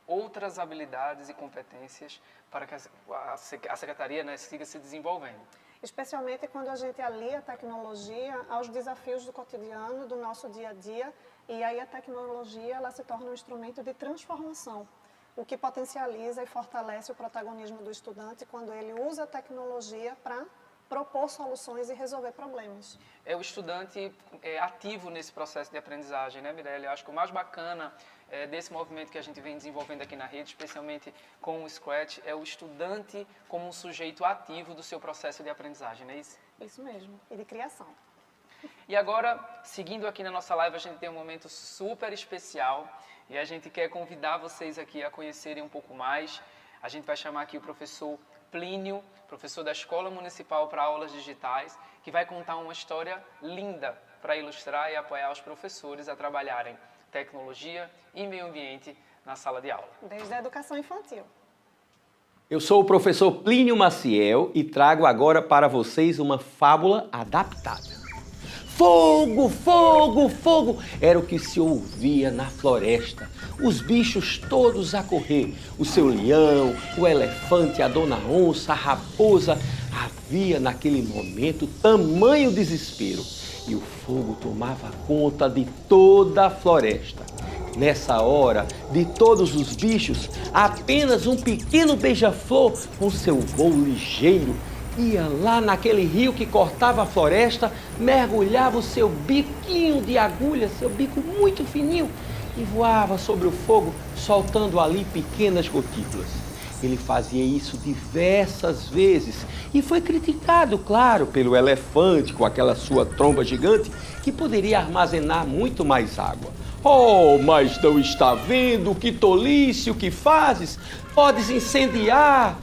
outras habilidades e competências para que a Secretaria, né, siga se desenvolvendo. Especialmente quando a gente alia a tecnologia aos desafios do cotidiano, do nosso dia a dia, e aí a tecnologia ela se torna um instrumento de transformação, o que potencializa e fortalece o protagonismo do estudante quando ele usa a tecnologia para propor soluções e resolver problemas. É o estudante ativo nesse processo de aprendizagem, né, Mirella? Eu acho que o mais bacana desse movimento que a gente vem desenvolvendo aqui na rede, especialmente com o Scratch, é o estudante como um sujeito ativo do seu processo de aprendizagem, não é isso? Isso mesmo, e de criação. E agora, seguindo aqui na nossa live, a gente tem um momento super especial e a gente quer convidar vocês aqui a conhecerem um pouco mais. A gente vai chamar aqui o professor Plínio, professor da Escola Municipal para Aulas Digitais, que vai contar uma história linda para ilustrar e apoiar os professores a trabalharem tecnologia e meio ambiente na sala de aula. Desde a educação infantil. Eu sou o professor Plínio Maciel e trago agora para vocês uma fábula adaptada. Fogo, fogo, fogo! Era o que se ouvia na floresta. Os bichos todos a correr. O seu leão, o elefante, a dona onça, a raposa. Havia naquele momento tamanho desespero. E o fogo tomava conta de toda a floresta. Nessa hora, de todos os bichos, apenas um pequeno beija-flor, com seu voo ligeiro, ia lá naquele rio que cortava a floresta, mergulhava o seu biquinho de agulha, seu bico muito fininho, e voava sobre o fogo, soltando ali pequenas gotículas. Ele fazia isso diversas vezes e foi criticado, claro, pelo elefante com aquela sua tromba gigante que poderia armazenar muito mais água. Oh, mas não está vendo que tolice o que fazes? Podes incendiar!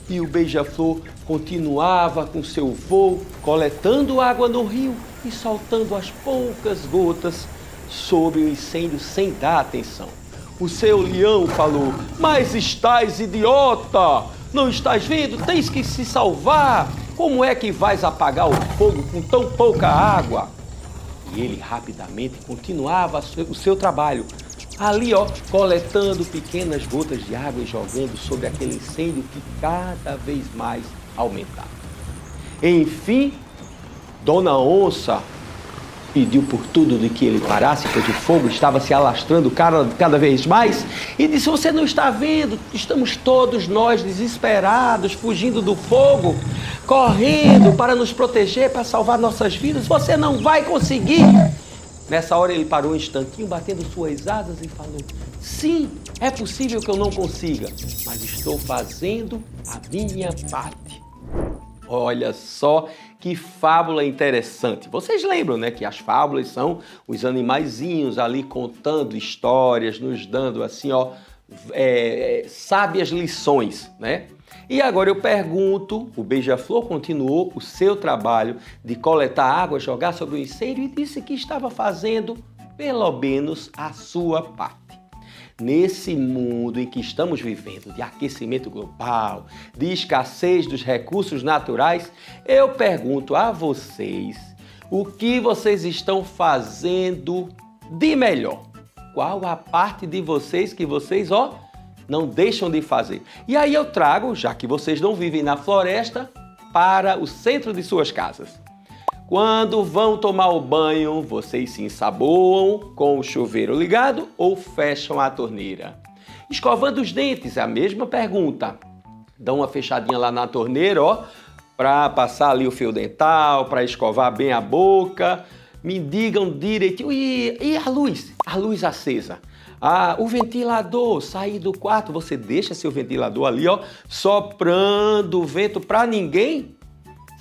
E o beija-flor continuava com seu voo, coletando água no rio e soltando as poucas gotas sobre o incêndio sem dar atenção. O seu leão falou: mas estás idiota! Não estás vendo? Tens que se salvar! Como é que vais apagar o fogo com tão pouca água? E ele rapidamente continuava o seu trabalho. Ali, coletando pequenas gotas de água e jogando sobre aquele incêndio que cada vez mais aumentava. Enfim, Dona Onça pediu por tudo de que ele parasse, pois o fogo estava se alastrando cada vez mais, e disse: você não está vendo? Estamos todos nós desesperados, fugindo do fogo, correndo para nos proteger, para salvar nossas vidas. Você não vai conseguir! Nessa hora ele parou um instantinho, batendo suas asas e falou: sim, é possível que eu não consiga, mas estou fazendo a minha parte. Olha só que fábula interessante. Vocês lembram, né, que as fábulas são os animaizinhos ali contando histórias, nos dando assim, sábias lições, né? E agora eu pergunto, o beija-flor continuou o seu trabalho de coletar água, jogar sobre o incêndio e disse que estava fazendo pelo menos a sua parte. Nesse mundo em que estamos vivendo, de aquecimento global, de escassez dos recursos naturais, eu pergunto a vocês, o que vocês estão fazendo de melhor? Qual a parte de vocês que vocês, não deixam de fazer? E aí eu trago, já que vocês não vivem na floresta, para o centro de suas casas. Quando vão tomar o banho, vocês se ensaboam com o chuveiro ligado ou fecham a torneira? Escovando os dentes, é a mesma pergunta. Dão uma fechadinha lá na torneira, ó, para passar ali o fio dental, para escovar bem a boca. Me digam direitinho. E a luz? A luz acesa. O ventilador, sair do quarto, você deixa seu ventilador ali, ó, soprando o vento para ninguém?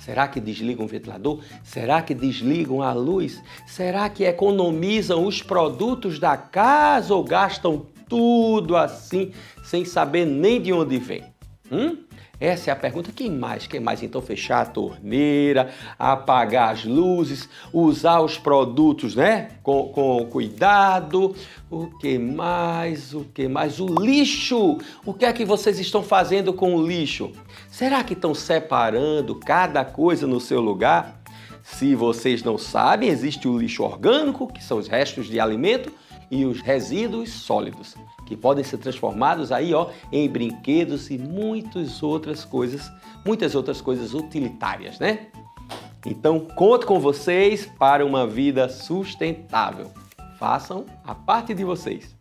Será que desligam o ventilador? Será que desligam a luz? Será que economizam os produtos da casa ou gastam tudo assim, sem saber nem de onde vem? Essa é a pergunta. Quem mais? Então fechar a torneira, apagar as luzes, usar os produtos, né? Com cuidado. O que mais? O lixo. O que é que vocês estão fazendo com o lixo? Será que estão separando cada coisa no seu lugar? Se vocês não sabem, existe o lixo orgânico, que são os restos de alimento, e os resíduos sólidos, que podem ser transformados aí, ó, em brinquedos e muitas outras coisas utilitárias, né? Então, conto com vocês para uma vida sustentável. Façam a parte de vocês.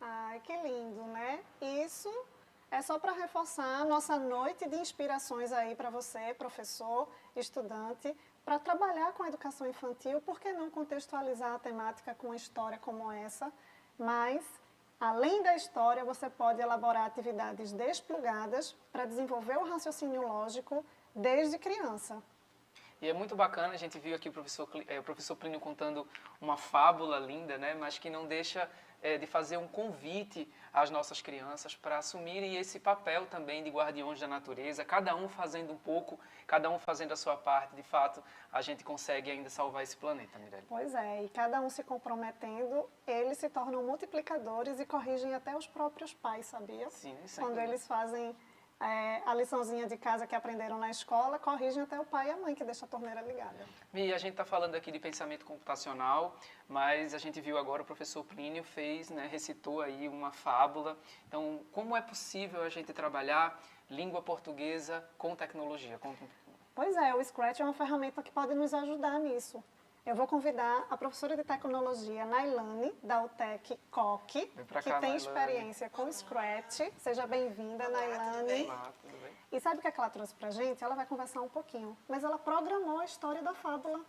Ai, que lindo, né? Isso é só para reforçar a nossa noite de inspirações aí para você, professor, estudante, para trabalhar com a educação infantil. Por que não contextualizar a temática com uma história como essa? Mas, além da história, você pode elaborar atividades desplugadas para desenvolver o raciocínio lógico desde criança. E é muito bacana, a gente viu aqui o professor Plínio contando uma fábula linda, né? Mas que não deixa de fazer um convite às nossas crianças para assumirem esse papel também de guardiões da natureza, cada um fazendo um pouco, cada um fazendo a sua parte. De fato, a gente consegue ainda salvar esse planeta, Mirelle. Pois é, e cada um se comprometendo, eles se tornam multiplicadores e corrigem até os próprios pais, sabia? Sim, quando eles fazem a liçãozinha de casa que aprenderam na escola, corrigem até o pai e a mãe que deixa a torneira ligada. E a gente está falando aqui de pensamento computacional, mas a gente viu agora o professor Plínio recitou aí uma fábula. Então, como é possível a gente trabalhar língua portuguesa com tecnologia? Pois é, o Scratch é uma ferramenta que pode nos ajudar nisso. Eu vou convidar a professora de tecnologia, Nailane, da UTEC COC, que tem experiência com Scratch. Seja bem-vinda, Nailane. Olá, tudo bem? E sabe o que ela trouxe pra gente? Ela vai conversar um pouquinho, mas ela programou a história da fábula.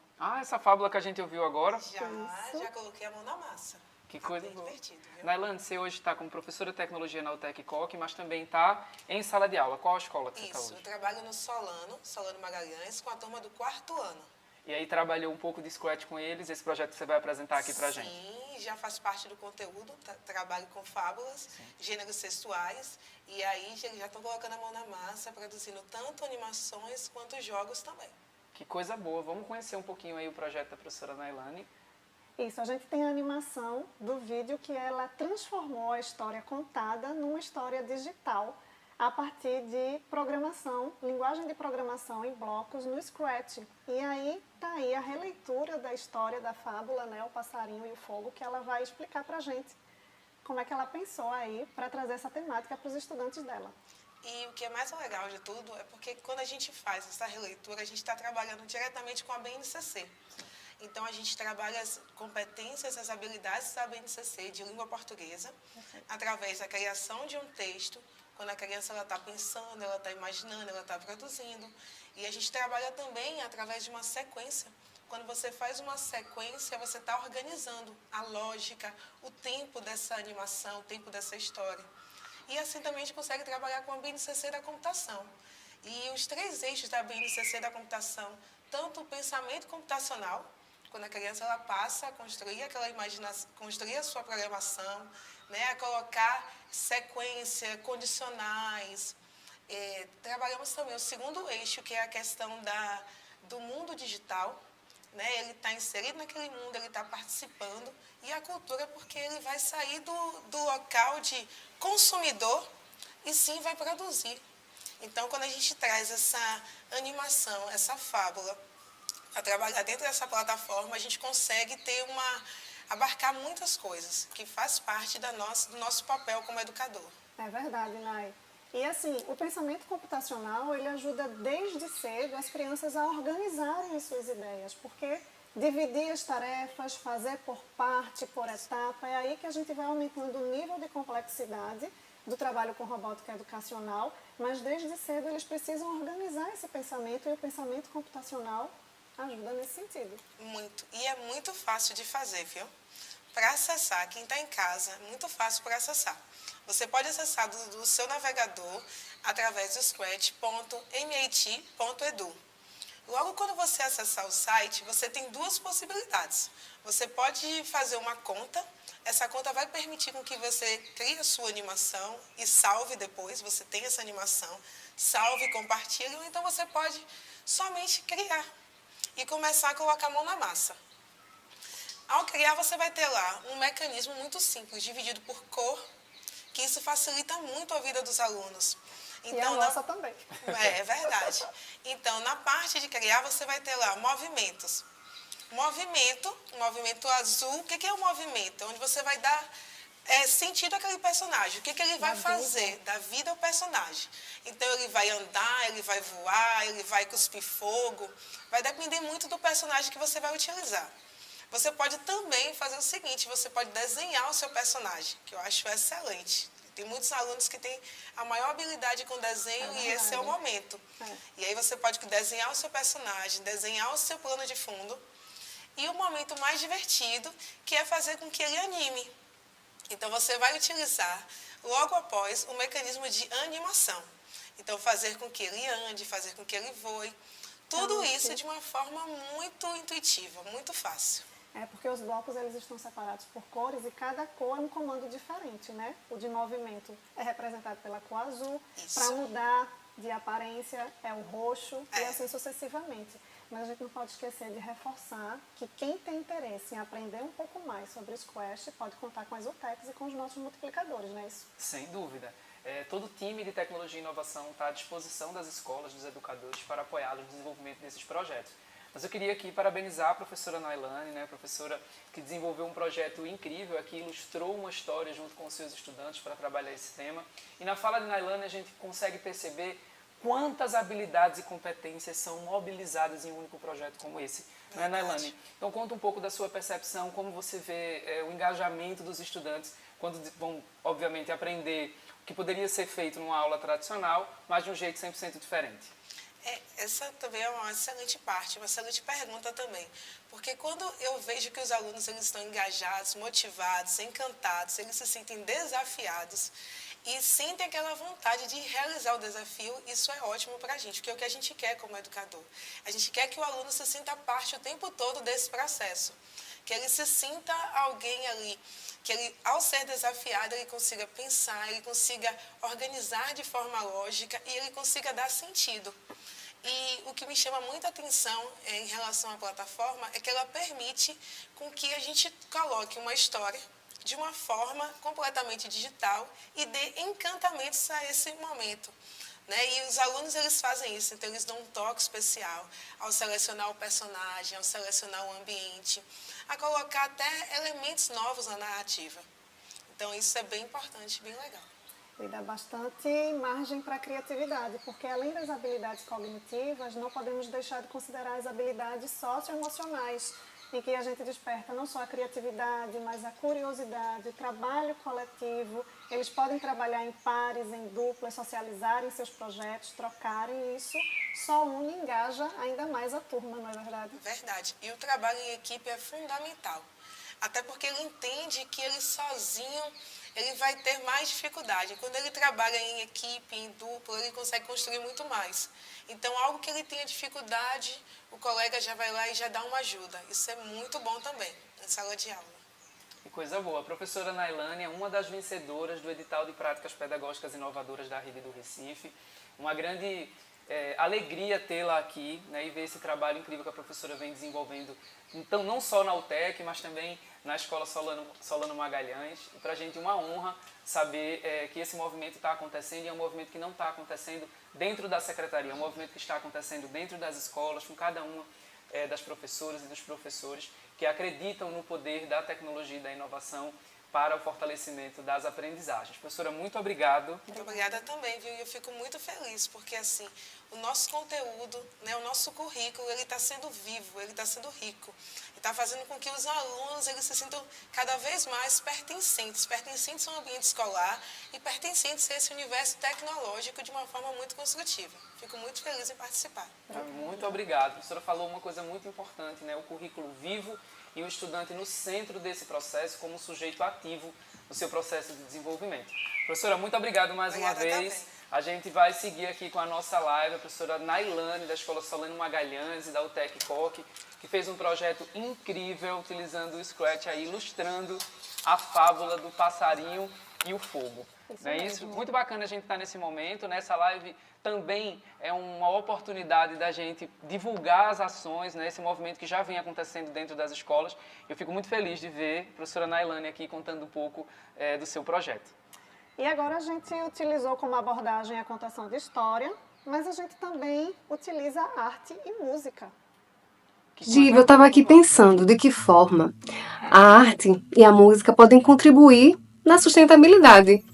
Essa fábula que a gente ouviu agora? Já coloquei a mão na massa. Que coisa boa. Divertido, viu? Nailane, você hoje está como professora de tecnologia na UTEC COC, mas também está em sala de aula. Qual a escola que você está hoje? Isso, eu trabalho no Solano Magalhães, com a turma do 4º ano. E aí trabalhou um pouco de Scratch com eles, esse projeto que você vai apresentar aqui pra gente. Sim, já faz parte do conteúdo, trabalho com fábulas, gêneros textuais, e aí eles já estão colocando a mão na massa, produzindo tanto animações quanto jogos também. Que coisa boa, vamos conhecer um pouquinho aí o projeto da professora Nailane. Isso, a gente tem a animação do vídeo que ela transformou a história contada numa história digital, a partir de programação, linguagem de programação em blocos no Scratch. E aí está aí a releitura da história da fábula, né, o passarinho e o fogo, que ela vai explicar para a gente como é que ela pensou aí para trazer essa temática para os estudantes dela. E o que é mais legal de tudo é porque quando a gente faz essa releitura, a gente está trabalhando diretamente com a BNCC. Então, a gente trabalha as competências, as habilidades da BNCC de língua portuguesa, através da criação de um texto, quando a criança está pensando, ela está imaginando, ela está produzindo. E a gente trabalha também através de uma sequência. Quando você faz uma sequência, você está organizando a lógica, o tempo dessa animação, o tempo dessa história. E assim também a gente consegue trabalhar com a BNCC da computação. E os 3 eixos da BNCC da computação, tanto o pensamento computacional, quando a criança ela passa a construir aquela imaginação, construir a sua programação, né, a colocar sequência, condicionais. Trabalhamos também o 2º eixo, que é a questão do mundo digital. Né, ele está inserido naquele mundo, ele está participando. E a cultura, porque ele vai sair do local de consumidor e sim vai produzir. Então, quando a gente traz essa animação, essa fábula, para trabalhar dentro dessa plataforma, a gente consegue abarcar muitas coisas, que faz parte do nosso papel como educador. É verdade, Nai. E assim, o pensamento computacional, ele ajuda desde cedo as crianças a organizarem as suas ideias, porque dividir as tarefas, fazer por parte, por etapa, é aí que a gente vai aumentando o nível de complexidade do trabalho com robótica educacional, mas desde cedo eles precisam organizar esse pensamento e o pensamento computacional ajuda nesse sentido. Muito. E é muito fácil de fazer, viu? Para acessar, quem está em casa, é muito fácil para acessar. Você pode acessar do seu navegador através do scratch.mit.edu. Logo quando você acessar o site, você tem duas possibilidades. Você pode fazer uma conta, essa conta vai permitir com que você crie a sua animação e salve depois, você tem essa animação, salve, compartilhe, ou então você pode somente criar e começar a colocar a mão na massa. Ao criar, você vai ter lá um mecanismo muito simples, dividido por cor, que isso facilita muito a vida dos alunos. Então, e a nossa também. É verdade. Então, na parte de criar, você vai ter lá movimentos. Movimento azul, o que é o movimento? Onde você vai dar sentido àquele personagem. O que ele vai fazer? Dar vida ao personagem. Então, ele vai andar, ele vai voar, ele vai cuspir fogo. Vai depender muito do personagem que você vai utilizar. Você pode também fazer o seguinte, você pode desenhar o seu personagem, que eu acho excelente. Tem muitos alunos que têm a maior habilidade com desenho e esse é o momento. E aí você pode desenhar o seu personagem, desenhar o seu plano de fundo. E o momento mais divertido, que é fazer com que ele anime. Então você vai utilizar, logo após, o mecanismo de animação. Então fazer com que ele ande, fazer com que ele voe. Tudo isso de uma forma muito intuitiva, muito fácil. É porque os blocos eles estão separados por cores e cada cor é um comando diferente, né? O de movimento é representado pela cor azul, para mudar de aparência é o roxo e assim sucessivamente. Mas a gente não pode esquecer de reforçar que quem tem interesse em aprender um pouco mais sobre o Scratch pode contar com as UTECs e com os nossos multiplicadores, não é isso? Sem dúvida. Todo time de tecnologia e inovação está à disposição das escolas, dos educadores, para apoiá-los no desenvolvimento desses projetos. Mas eu queria aqui parabenizar a professora Nailane, né, professora que desenvolveu um projeto incrível aqui, ilustrou uma história junto com os seus estudantes para trabalhar esse tema. E na fala de Nailane a gente consegue perceber quantas habilidades e competências são mobilizadas em um único projeto como esse. Não é, Nailane? Então conta um pouco da sua percepção, como você vê o engajamento dos estudantes quando vão, obviamente, aprender o que poderia ser feito numa aula tradicional, mas de um jeito 100% diferente. Essa também é uma excelente parte, uma excelente pergunta também. Porque quando eu vejo que os alunos eles estão engajados, motivados, encantados, eles se sentem desafiados e sentem aquela vontade de realizar o desafio, isso é ótimo para a gente, porque é o que a gente quer como educador. A gente quer que o aluno se sinta parte o tempo todo desse processo, que ele se sinta alguém ali, que ele, ao ser desafiado, ele consiga pensar, ele consiga organizar de forma lógica e ele consiga dar sentido. E o que me chama muita atenção em relação à plataforma é que ela permite com que a gente coloque uma história de uma forma completamente digital e dê encantamentos a esse momento. Né? E os alunos eles fazem isso, então eles dão um toque especial ao selecionar o personagem, ao selecionar o ambiente, a colocar até elementos novos na narrativa. Então isso é bem importante, bem legal. E dá bastante margem para a criatividade, porque além das habilidades cognitivas, não podemos deixar de considerar as habilidades socioemocionais, em que a gente desperta não só a criatividade, mas a curiosidade, o trabalho coletivo. Eles podem trabalhar em pares, em duplas, socializarem seus projetos, trocarem, e isso só une e engaja ainda mais a turma, não é verdade? Verdade. E o trabalho em equipe é fundamental. Até porque ele entende que ele sozinho ele vai ter mais dificuldade. Quando ele trabalha em equipe, em dupla, ele consegue construir muito mais. Então, algo que ele tenha dificuldade, o colega já vai lá e já dá uma ajuda. Isso é muito bom também, em sala de aula. Que coisa boa. A professora Nailane é uma das vencedoras do edital de práticas pedagógicas inovadoras da Rede do Recife. Uma grande alegria tê-la aqui, né, e ver esse trabalho incrível que a professora vem desenvolvendo, então não só na UTEC, mas também na Escola Solano Magalhães. E para a gente é uma honra saber que esse movimento está acontecendo, e é um movimento que não está acontecendo dentro da secretaria, é um movimento que está acontecendo dentro das escolas, com cada uma das professoras e dos professores que acreditam no poder da tecnologia e da inovação para o fortalecimento das aprendizagens. Professora, muito obrigado. Muito obrigada também, viu? E eu fico muito feliz, porque assim, o nosso conteúdo, né, o nosso currículo, ele está sendo vivo, ele está sendo rico. E está fazendo com que os alunos eles se sintam cada vez mais pertencentes ao ambiente escolar e pertencentes a esse universo tecnológico de uma forma muito construtiva. Fico muito feliz em participar. Muito obrigado. A professora falou uma coisa muito importante, né? O currículo vivo e o estudante no centro desse processo como sujeito ativo no seu processo de desenvolvimento. Professora, muito obrigado mais uma vez. Também. A gente vai seguir aqui com a nossa live, a professora Nailane, da Escola Solano Magalhães e da UTEC Coque, que fez um projeto incrível utilizando o Scratch aí, ilustrando a fábula do passarinho e o fogo. Não é isso? Muito bacana a gente estar nesse momento, né? Essa live também é uma oportunidade da gente divulgar as ações, né? Esse movimento que já vem acontecendo dentro das escolas. Eu fico muito feliz de ver a professora Nailane aqui contando um pouco do seu projeto. E agora a gente utilizou como abordagem a contação de história, mas a gente também utiliza arte e música. Giva, eu estava aqui pensando de que forma a arte e a música podem contribuir na sustentabilidade.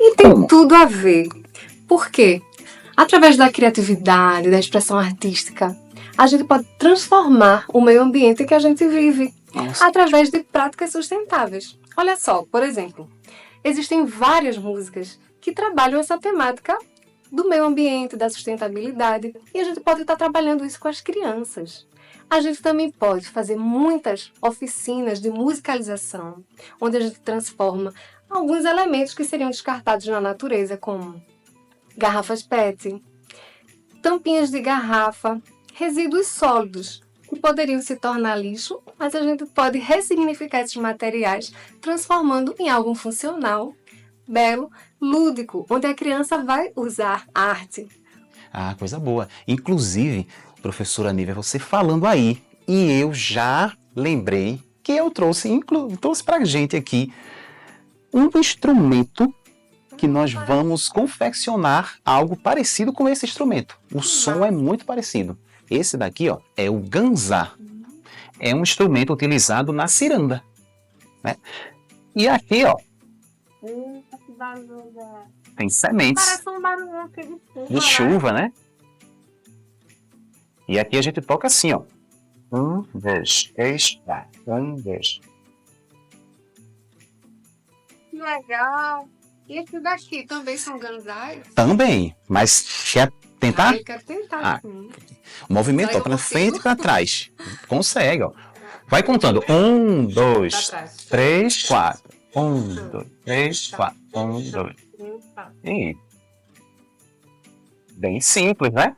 E tem tudo a ver. Por quê? Através da criatividade, da expressão artística, a gente pode transformar o meio ambiente que a gente vive através de práticas sustentáveis. Olha só, por exemplo, existem várias músicas que trabalham essa temática do meio ambiente, da sustentabilidade, e a gente pode estar trabalhando isso com as crianças. A gente também pode fazer muitas oficinas de musicalização, onde a gente transforma alguns elementos que seriam descartados na natureza, como garrafas PET, tampinhas de garrafa, resíduos sólidos, que poderiam se tornar lixo, mas a gente pode ressignificar esses materiais, transformando em algo funcional, belo, lúdico, onde a criança vai usar arte. Ah, coisa boa. Inclusive, professora Nívia, você falando aí, e eu já lembrei que eu trouxe para a gente aqui um instrumento que nós vamos confeccionar algo parecido com esse instrumento. O som é muito parecido. Esse daqui, ó, é o ganzá. É um instrumento utilizado na ciranda, né? E aqui, ó, tem sementes Parece um barulho de chuva, né? E aqui a gente toca assim, ó. 1, 2, 3, 4. 1, 2. Que legal! E esse daqui também são ganzais? Também, mas quer tentar? Eu quero tentar. Sim. O movimento ó, para frente e para trás. Consegue, ó. Vai contando. 1, 2, 3, 4. 1, 2, 3, 4. 1, 2. E bem simples, né?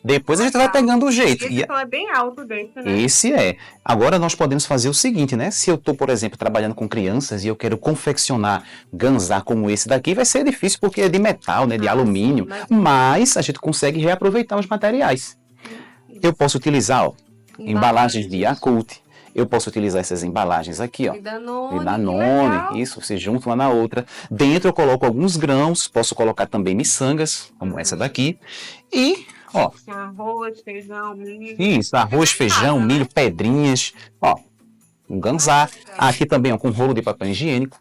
Depois a gente vai pegando o jeito. Esse som é bem alto desse, né? Esse é. Agora nós podemos fazer o seguinte, né? Se eu estou, por exemplo, trabalhando com crianças e eu quero confeccionar ganzá como esse daqui, vai ser difícil porque é de metal, né? De alumínio. Mas a gente consegue reaproveitar os materiais. Eu posso utilizar, ó, embalagens de Yakult. Eu posso utilizar essas embalagens aqui, ó. De Danone. De Danone. Isso, você junta uma na outra. Dentro eu coloco alguns grãos. Posso colocar também miçangas, como essa daqui. E... ó, arroz, feijão, milho. Isso, arroz, feijão, milho, pedrinhas. Ó, um ganzá. Aqui também, ó, com rolo de papel higiênico.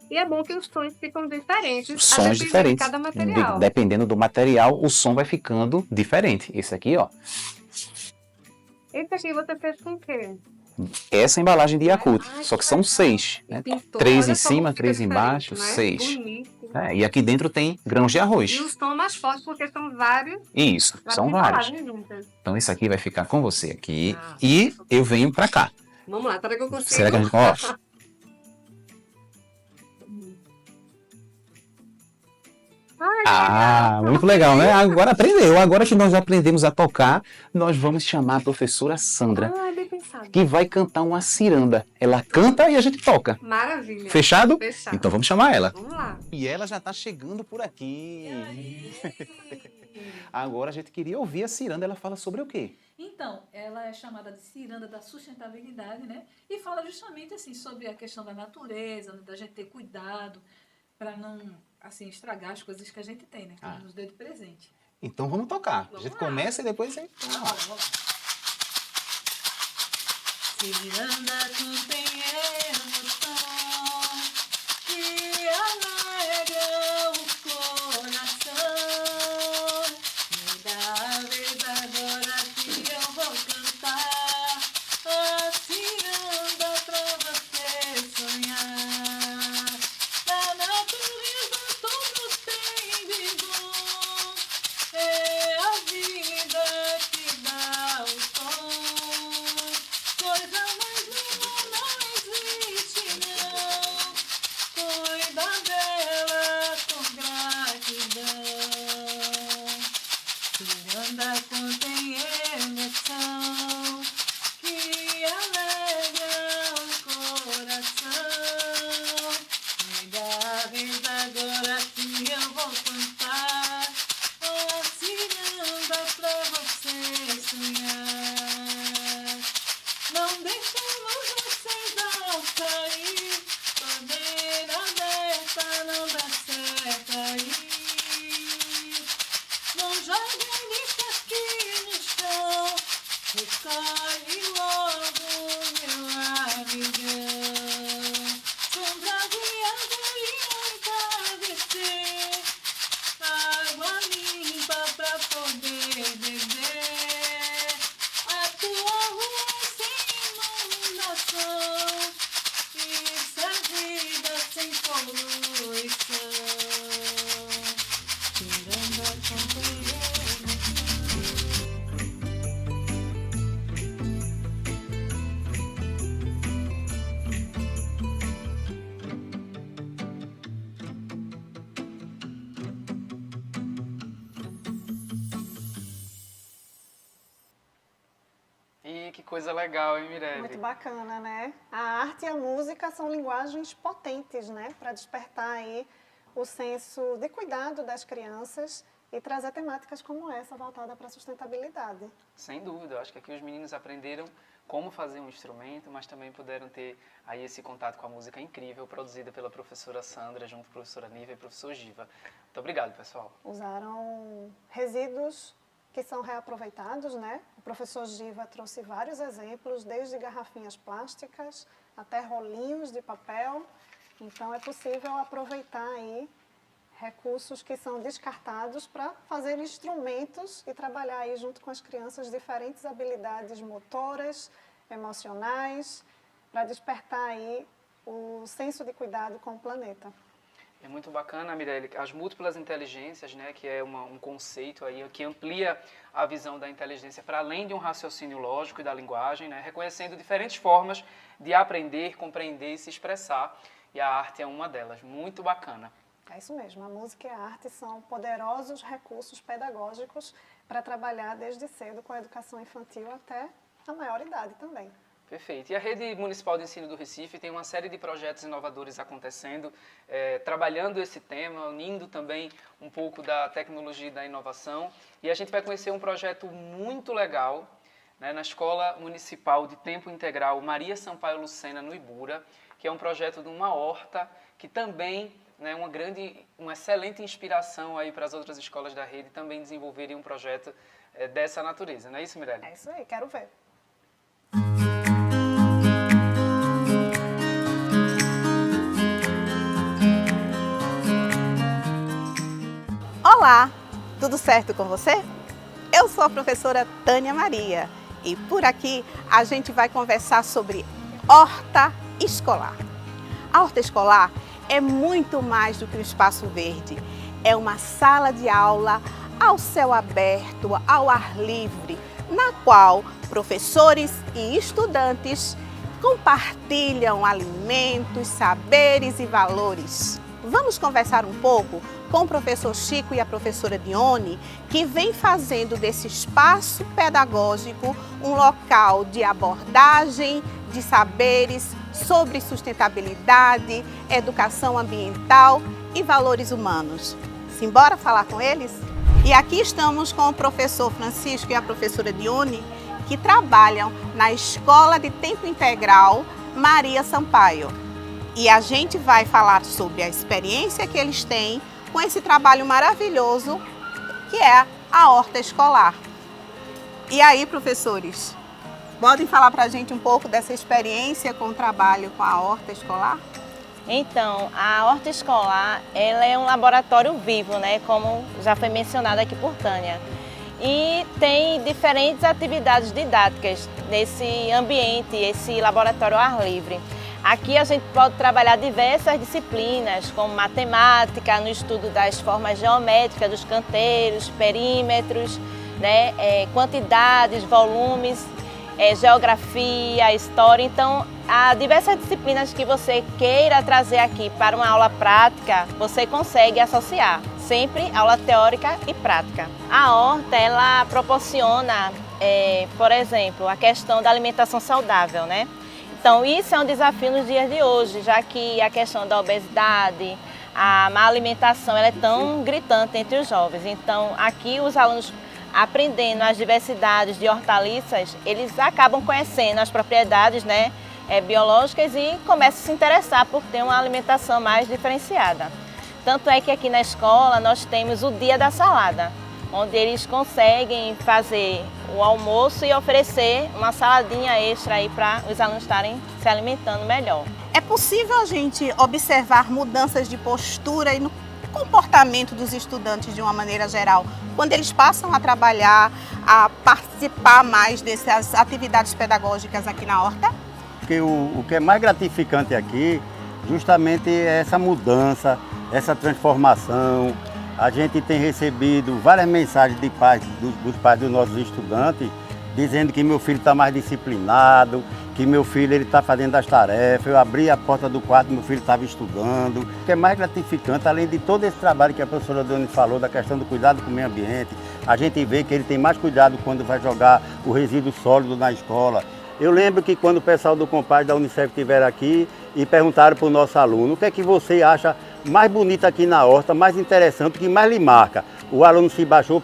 E é bom que os sons ficam diferentes. Sons diferentes. De cada material. Dependendo do material, o som vai ficando diferente. Esse aqui, ó. Esse aqui você fez com o quê? Essa é a embalagem de Yakult. Só que são 6. Né? Pintou, 3 em olha só cima, como 3 fica embaixo, diferente, né? 6. Bonito. É, e aqui dentro tem grãos de arroz. E os tons mais fortes, porque são vários. Isso, são vários. Juntas. Então esse aqui vai ficar com você aqui. E eu venho pra cá. Vamos lá, será que eu consigo? Será que a gente... ó. Ah, muito legal, né? Agora aprendeu. Agora que nós aprendemos a tocar, nós vamos chamar a professora Sandra, bem pensado. que vai cantar uma ciranda. Ela canta e a gente toca. Maravilha. Fechado? Fechado. Então vamos chamar ela. Vamos lá. E ela já está chegando por aqui. Agora a gente queria ouvir a ciranda. Ela fala sobre o quê? Então, ela é chamada de ciranda da sustentabilidade, né? E fala justamente assim sobre a questão da natureza, da gente ter cuidado para não assim estragar as coisas que a gente tem, né? Que nos dê de presente. Então vamos tocar. A gente começa e depois... Vamos lá. Ciranda contém emoção, alegram o coração. Me dá a vez agora que eu vou cantar, assim anda pra você sonhar. Na natureza tudo tem de bom, é a vida que dá o tom. Coisa mais linda não existe não, cuida dela com gratidão. Ciranda contém emoção que alegra o coração. Me dá a vez agora que eu vou cantar a ciranda pra você sonhar. Não deixemos vocês ao cair, bandeira aberta não dá certo aí. Não jogue lixo aqui no chão, recolhe logo meu amigão. Sombra de árvore entardecer, água limpa pra poder beber. A tua rua sem inundação, isso é vida sem poluição. Ciranda contém E que coisa legal, hein, Mirelle? Muito bacana, né? A arte e a música são linguagens potentes, né? Para despertar aí o senso de cuidado das crianças e trazer temáticas como essa voltada para a sustentabilidade. Sem dúvida, eu acho que aqui os meninos aprenderam como fazer um instrumento, mas também puderam ter aí esse contato com a música incrível produzida pela professora Sandra, junto com a professora Nívia e o professor Giva. Muito obrigado, pessoal. Usaram resíduos que são reaproveitados, né? O professor Giva trouxe vários exemplos, desde garrafinhas plásticas até rolinhos de papel. Então é possível aproveitar aí recursos que são descartados para fazer instrumentos e trabalhar aí junto com as crianças diferentes habilidades motoras, emocionais, para despertar aí o senso de cuidado com o planeta. É muito bacana, Mirelle, as múltiplas inteligências, né, que é um conceito aí que amplia a visão da inteligência para além de um raciocínio lógico e da linguagem, né, reconhecendo diferentes formas de aprender, compreender e se expressar, e a arte é uma delas. Muito bacana. É isso mesmo, a música e a arte são poderosos recursos pedagógicos para trabalhar desde cedo com a educação infantil até a maior idade também. Perfeito. E a Rede Municipal de Ensino do Recife tem uma série de projetos inovadores acontecendo, trabalhando esse tema, unindo também um pouco da tecnologia e da inovação. E a gente vai conhecer um projeto muito legal, né, na Escola Municipal de Tempo Integral Maria Sampaio Lucena, no Ibura, que é um projeto de uma horta que também, né, uma excelente inspiração aí para as outras escolas da rede também desenvolverem um projeto dessa natureza. Não é isso, Mirelle? É isso aí, quero ver. Olá, tudo certo com você? Eu sou a professora Tânia Maria e por aqui a gente vai conversar sobre horta escolar. A horta escolar é muito mais do que um espaço verde, é uma sala de aula ao céu aberto, ao ar livre, na qual professores e estudantes compartilham alimentos, saberes e valores. Vamos conversar um pouco com o professor Chico e a professora Dione, que vem fazendo desse espaço pedagógico um local de abordagem de saberes sobre sustentabilidade, educação ambiental e valores humanos. Simbora falar com eles? E aqui estamos com o professor Francisco e a professora Dione, que trabalham na Escola de Tempo Integral Maria Sampaio. E a gente vai falar sobre a experiência que eles têm com esse trabalho maravilhoso que é a horta escolar. E aí, professores, podem falar para a gente um pouco dessa experiência com o trabalho com a horta escolar? Então, a horta escolar, ela é um laboratório vivo, né, como já foi mencionado aqui por Tânia. E tem diferentes atividades didáticas nesse ambiente, esse laboratório ao ar livre. Aqui a gente pode trabalhar diversas disciplinas, como matemática, no estudo das formas geométricas dos canteiros, perímetros, né, quantidades, volumes, geografia, história. Então, há diversas disciplinas que você queira trazer aqui para uma aula prática, você consegue associar. Sempre aula teórica e prática. A horta, ela proporciona, por exemplo, a questão da alimentação saudável, né? Então, isso é um desafio nos dias de hoje, já que a questão da obesidade, a má alimentação, ela é tão gritante entre os jovens. Então, aqui os alunos aprendendo as diversidades de hortaliças, eles acabam conhecendo as propriedades, né, biológicas e começam a se interessar por ter uma alimentação mais diferenciada. Tanto é que aqui na escola nós temos o dia da salada, onde eles conseguem fazer o almoço e oferecer uma saladinha extra aí para os alunos estarem se alimentando melhor. É possível a gente observar mudanças de postura e no comportamento dos estudantes de uma maneira geral, quando eles passam a trabalhar, a participar mais dessas atividades pedagógicas aqui na horta? Porque o que é mais gratificante aqui, justamente é essa mudança, essa transformação. A gente tem recebido várias mensagens de pais, dos pais dos nossos estudantes, dizendo que meu filho está mais disciplinado, que meu filho está fazendo as tarefas. Eu abri a porta do quarto e meu filho estava estudando. O que é mais gratificante, além de todo esse trabalho que a professora Doni falou, da questão do cuidado com o meio ambiente, a gente vê que ele tem mais cuidado quando vai jogar o resíduo sólido na escola. Eu lembro que quando o pessoal do Compaz da Unicef estiver aqui e perguntaram para o nosso aluno o que é que você acha mais bonito aqui na horta, mais interessante, o que mais lhe marca. O aluno se baixou,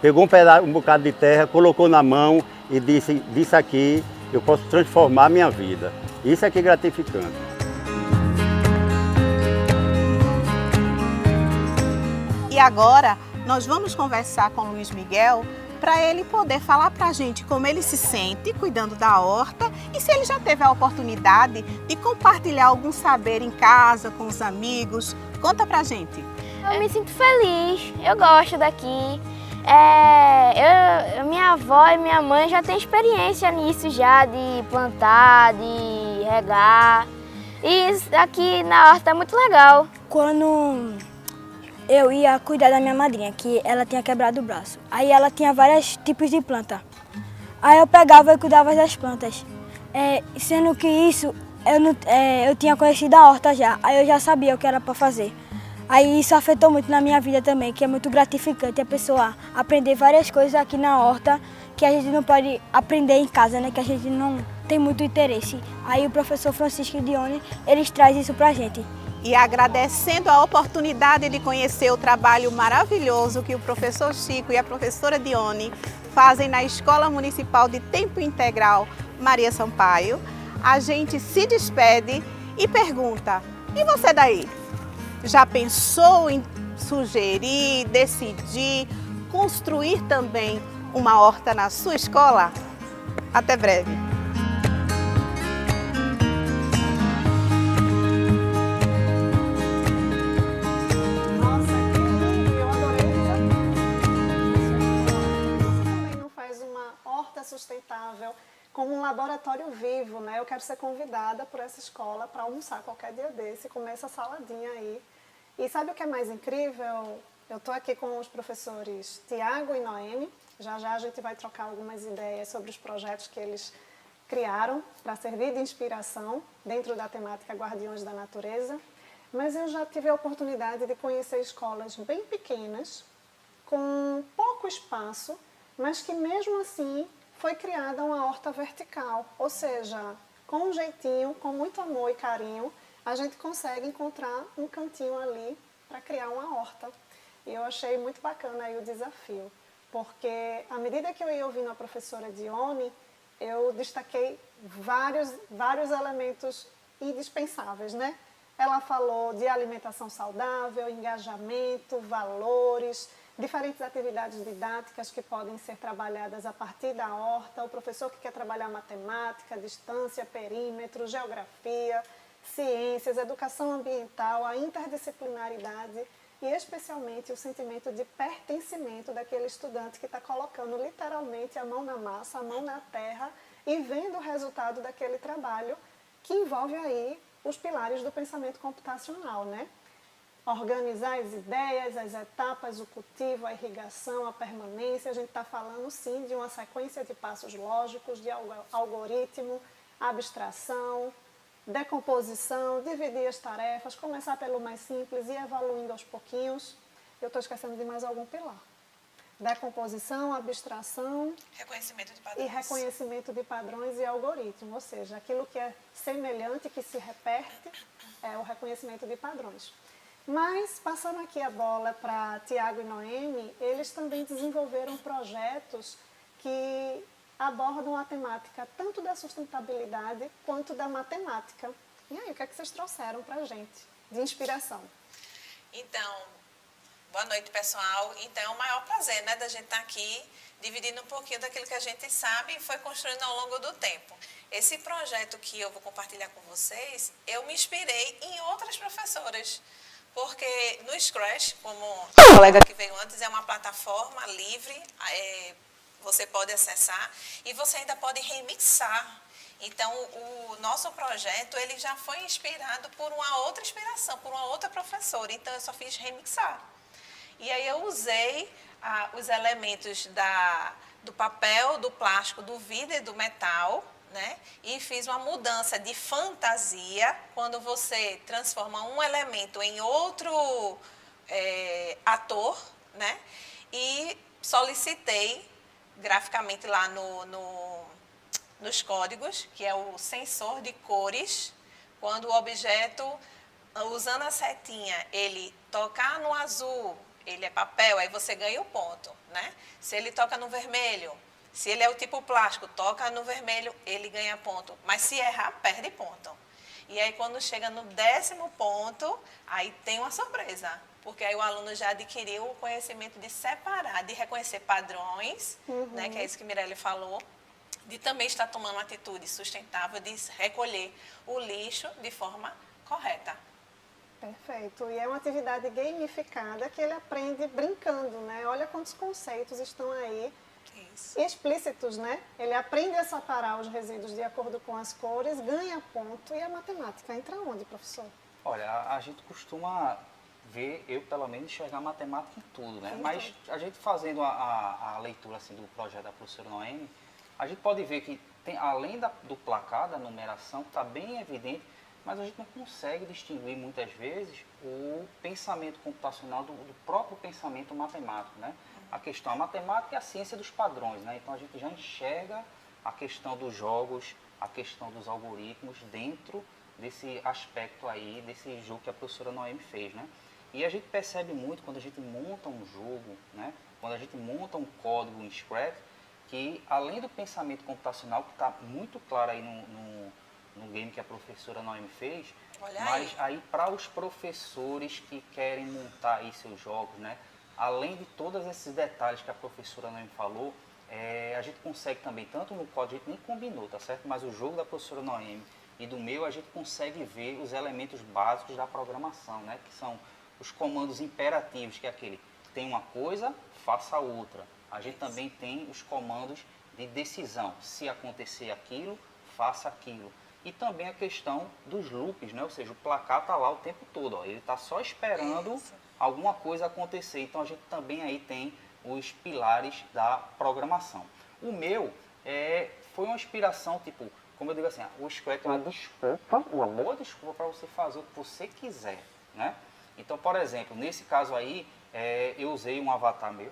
pegou um bocado de terra, colocou na mão e disse, disso aqui eu posso transformar a minha vida. Isso é que é gratificante. E agora nós vamos conversar com o Luiz Miguel para ele poder falar para a gente como ele se sente cuidando da horta e se ele já teve a oportunidade de compartilhar algum saber em casa, com os amigos. Conta pra gente. Eu me sinto feliz, eu gosto daqui. Minha avó e minha mãe já têm experiência nisso já, de plantar, de regar. E isso aqui na horta é muito legal. Quando eu ia cuidar da minha madrinha, que ela tinha quebrado o braço. Aí ela tinha vários tipos de planta. Aí eu pegava e cuidava das plantas. Sendo que isso, eu tinha conhecido a horta já, aí eu já sabia o que era para fazer. Aí isso afetou muito na minha vida também, que é muito gratificante a pessoa aprender várias coisas aqui na horta, que a gente não pode aprender em casa, né? Que a gente não tem muito interesse. Aí o professor Francisco Dione, eles trazem isso pra gente. E agradecendo a oportunidade de conhecer o trabalho maravilhoso que o professor Chico e a professora Dione fazem na Escola Municipal de Tempo Integral Maria Sampaio, a gente se despede e pergunta, e você daí? Já pensou em sugerir, decidir, construir também uma horta na sua escola? Até breve! Sustentável, como um laboratório vivo, né? Eu quero ser convidada por essa escola para almoçar qualquer dia desse, comer essa saladinha aí. E sabe o que é mais incrível? Eu estou aqui com os professores Tiago e Noemi. Já já a gente vai trocar algumas ideias sobre os projetos que eles criaram para servir de inspiração dentro da temática Guardiões da Natureza. Mas eu já tive a oportunidade de conhecer escolas bem pequenas, com pouco espaço, mas que mesmo assim foi criada uma horta vertical, ou seja, com um jeitinho, com muito amor e carinho, a gente consegue encontrar um cantinho ali para criar uma horta. E eu achei muito bacana aí o desafio, porque à medida que eu ia ouvindo a professora Dione, eu destaquei vários elementos indispensáveis, né? Ela falou de alimentação saudável, engajamento, valores, diferentes atividades didáticas que podem ser trabalhadas a partir da horta, o professor que quer trabalhar matemática, distância, perímetro, geografia, ciências, educação ambiental, a interdisciplinaridade e especialmente o sentimento de pertencimento daquele estudante que está colocando literalmente a mão na massa, a mão na terra e vendo o resultado daquele trabalho que envolve aí os pilares do pensamento computacional, né? Organizar as ideias, as etapas, o cultivo, a irrigação, a permanência. A gente está falando, sim, de uma sequência de passos lógicos, de algoritmo, abstração, decomposição, dividir as tarefas, começar pelo mais simples e evoluindo aos pouquinhos. Eu estou esquecendo de mais algum pilar. Decomposição, abstração e reconhecimento de padrões e algoritmo, ou seja, aquilo que é semelhante, que se repete, é o reconhecimento de padrões. Mas, passando aqui a bola para Tiago e Noemi, eles também desenvolveram projetos que abordam a temática tanto da sustentabilidade quanto da matemática. E aí, o que é que vocês trouxeram para a gente de inspiração? Então, boa noite, pessoal. Então, é o maior prazer, né, da gente estar aqui, dividindo um pouquinho daquilo que a gente sabe e foi construindo ao longo do tempo. Esse projeto que eu vou compartilhar com vocês, eu me inspirei em outras professoras. Porque no Scratch, como a colega que veio antes, é uma plataforma livre, você pode acessar e você ainda pode remixar. Então, o nosso projeto ele já foi inspirado por uma outra inspiração, por uma outra professora. Então, eu só fiz remixar. E aí eu usei os elementos do papel, do plástico, do vidro e do metal, né? E fiz uma mudança de fantasia, quando você transforma um elemento em outro ator, né? E solicitei graficamente lá nos códigos, que é o sensor de cores, quando o objeto, usando a setinha, ele tocar no azul, ele é papel, aí você ganha o ponto, né? Se ele toca no vermelho, se ele é o tipo plástico, toca no vermelho, ele ganha ponto. Mas se errar, perde ponto. E aí, quando chega no 10º ponto, aí tem uma surpresa. Porque aí o aluno já adquiriu o conhecimento de separar, de reconhecer padrões, né, que é isso que Mirelle falou, de também estar tomando uma atitude sustentável, de recolher o lixo de forma correta. Perfeito. E é uma atividade gamificada que ele aprende brincando, né? Olha quantos conceitos estão aí explícitos, né? Ele aprende a separar os resíduos de acordo com as cores, ganha ponto. E a matemática entra onde, professor? Olha, a gente costuma ver, eu pelo menos, enxergar matemática em tudo, né? Mas a gente fazendo a leitura assim, do projeto da professora Noemi, a gente pode ver que tem, além do placar, da numeração, que está bem evidente, mas a gente não consegue distinguir muitas vezes o pensamento computacional do próprio pensamento matemático, né? A questão, a matemática é a ciência dos padrões, né? Então a gente já enxerga a questão dos jogos, a questão dos algoritmos dentro desse aspecto aí, desse jogo que a professora Noemi fez, né? E a gente percebe muito quando a gente monta um jogo, né? Quando a gente monta um código em Scratch, que além do pensamento computacional, que está muito claro aí no game que a professora Noemi fez, mas aí para os professores que querem montar aí seus jogos, né? Além de todos esses detalhes que a professora Noemi falou, a gente consegue também, tanto no código, a gente nem combinou, tá certo? Mas o jogo da professora Noemi e do meu, a gente consegue ver os elementos básicos da programação, né? Que são os comandos imperativos, que é aquele, tem uma coisa, faça outra. A gente também tem os comandos de decisão, se acontecer aquilo, faça aquilo. E também a questão dos loops, né? Ou seja, o placar está lá o tempo todo, ó. Ele está só esperando alguma coisa acontecer. Então a gente também aí tem os pilares da programação. O meu foi uma inspiração, tipo, como eu digo assim, o Scratch é uma desculpa, uma boa desculpa para você fazer o que você quiser, né? Então, por exemplo, nesse caso aí, eu usei um avatar meu,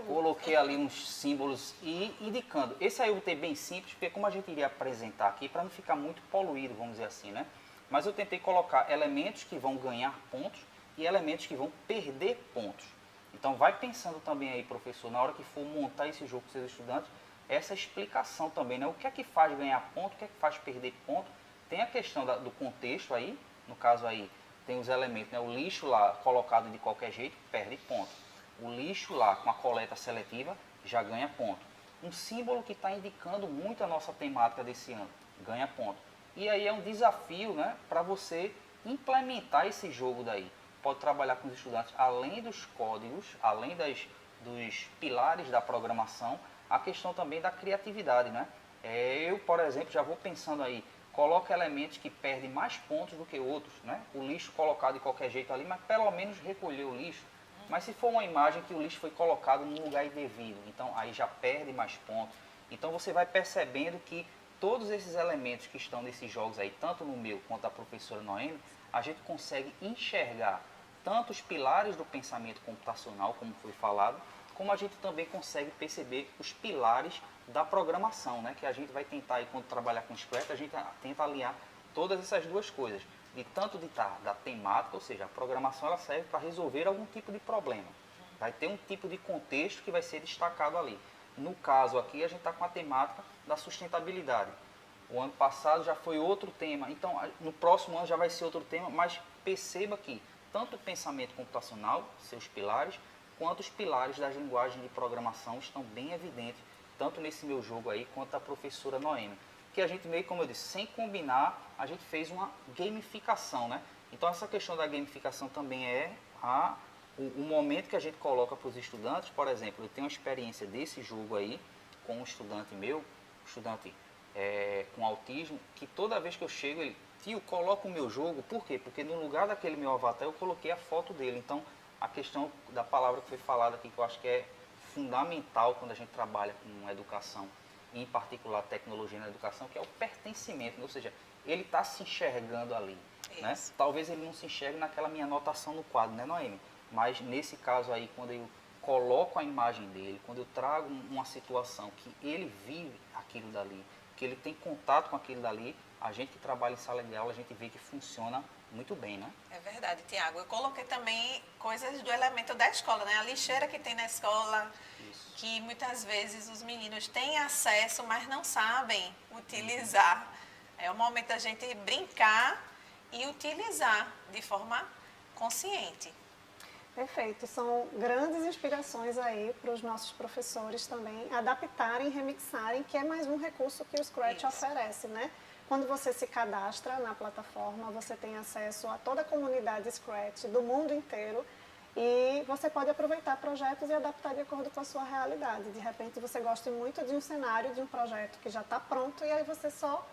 coloquei ali uns símbolos e indicando. Esse aí eu botei bem simples, porque como a gente iria apresentar aqui, para não ficar muito poluído, vamos dizer assim, né? Mas eu tentei colocar elementos que vão ganhar pontos e elementos que vão perder pontos. Então vai pensando também aí, professor, na hora que for montar esse jogo com seus estudantes, essa explicação também, né? O que é que faz ganhar ponto, o que é que faz perder ponto. Tem a questão do contexto aí, no caso aí, tem os elementos, né? O lixo lá colocado de qualquer jeito, perde ponto. O lixo lá com a coleta seletiva já ganha ponto. Um símbolo que está indicando muito a nossa temática desse ano, ganha ponto. E aí é um desafio, né, para você implementar esse jogo daí. Pode trabalhar com os estudantes, além dos códigos, além dos pilares da programação, a questão também da criatividade, né? Eu, por exemplo, já vou pensando aí, coloco elementos que perdem mais pontos do que outros, né? O lixo colocado de qualquer jeito ali, mas pelo menos recolher o lixo. Mas se for uma imagem que o lixo foi colocado num lugar indevido, então aí já perde mais pontos. Então você vai percebendo que todos esses elementos que estão nesses jogos aí, tanto no meu quanto da professora Noemi, a gente consegue enxergar tanto os pilares do pensamento computacional, como foi falado, como a gente também consegue perceber os pilares da programação, né? Que a gente vai tentar, aí, quando trabalhar com Scratch, a gente tenta alinhar todas essas duas coisas. Tanto da temática, ou seja, a programação ela serve para resolver algum tipo de problema. Vai ter um tipo de contexto que vai ser destacado ali. No caso aqui, a gente está com a temática da sustentabilidade. O ano passado já foi outro tema, então no próximo ano já vai ser outro tema, mas perceba que tanto o pensamento computacional, seus pilares, quanto os pilares das linguagens de programação estão bem evidentes, tanto nesse meu jogo aí, quanto da professora Noemi. Que a gente meio, como eu disse, sem combinar, a gente fez uma gamificação, né? Então essa questão da gamificação também é o momento que a gente coloca para os estudantes. Por exemplo, eu tenho uma experiência desse jogo aí, com um estudante meu, estudante com autismo, que toda vez que eu chego, ele, tio, coloca o meu jogo, por quê? Porque no lugar daquele meu avatar eu coloquei a foto dele. Então a questão da palavra que foi falada aqui, que eu acho que é fundamental quando a gente trabalha com educação, em particular tecnologia na educação, que é o pertencimento, né? Ou seja, ele está se enxergando ali, né? Talvez ele não se enxergue naquela minha anotação no quadro, né, Noemi? Mas nesse caso aí, quando eu coloco a imagem dele, quando eu trago uma situação que ele vive aquilo dali, que ele tem contato com aquilo dali, a gente que trabalha em sala de aula, a gente vê que funciona muito bem, né? É verdade, Tiago. Eu coloquei também coisas do elemento da escola, né? A lixeira que tem na escola, que muitas vezes os meninos têm acesso, mas não sabem utilizar. É o momento da gente brincar e utilizar de forma consciente. Perfeito. São grandes inspirações aí para os nossos professores também adaptarem, remixarem, que é mais um recurso que o Scratch oferece, né? Quando você se cadastra na plataforma, você tem acesso a toda a comunidade Scratch do mundo inteiro e você pode aproveitar projetos e adaptar de acordo com a sua realidade. De repente você gosta muito de um cenário, de um projeto que já está pronto e aí você só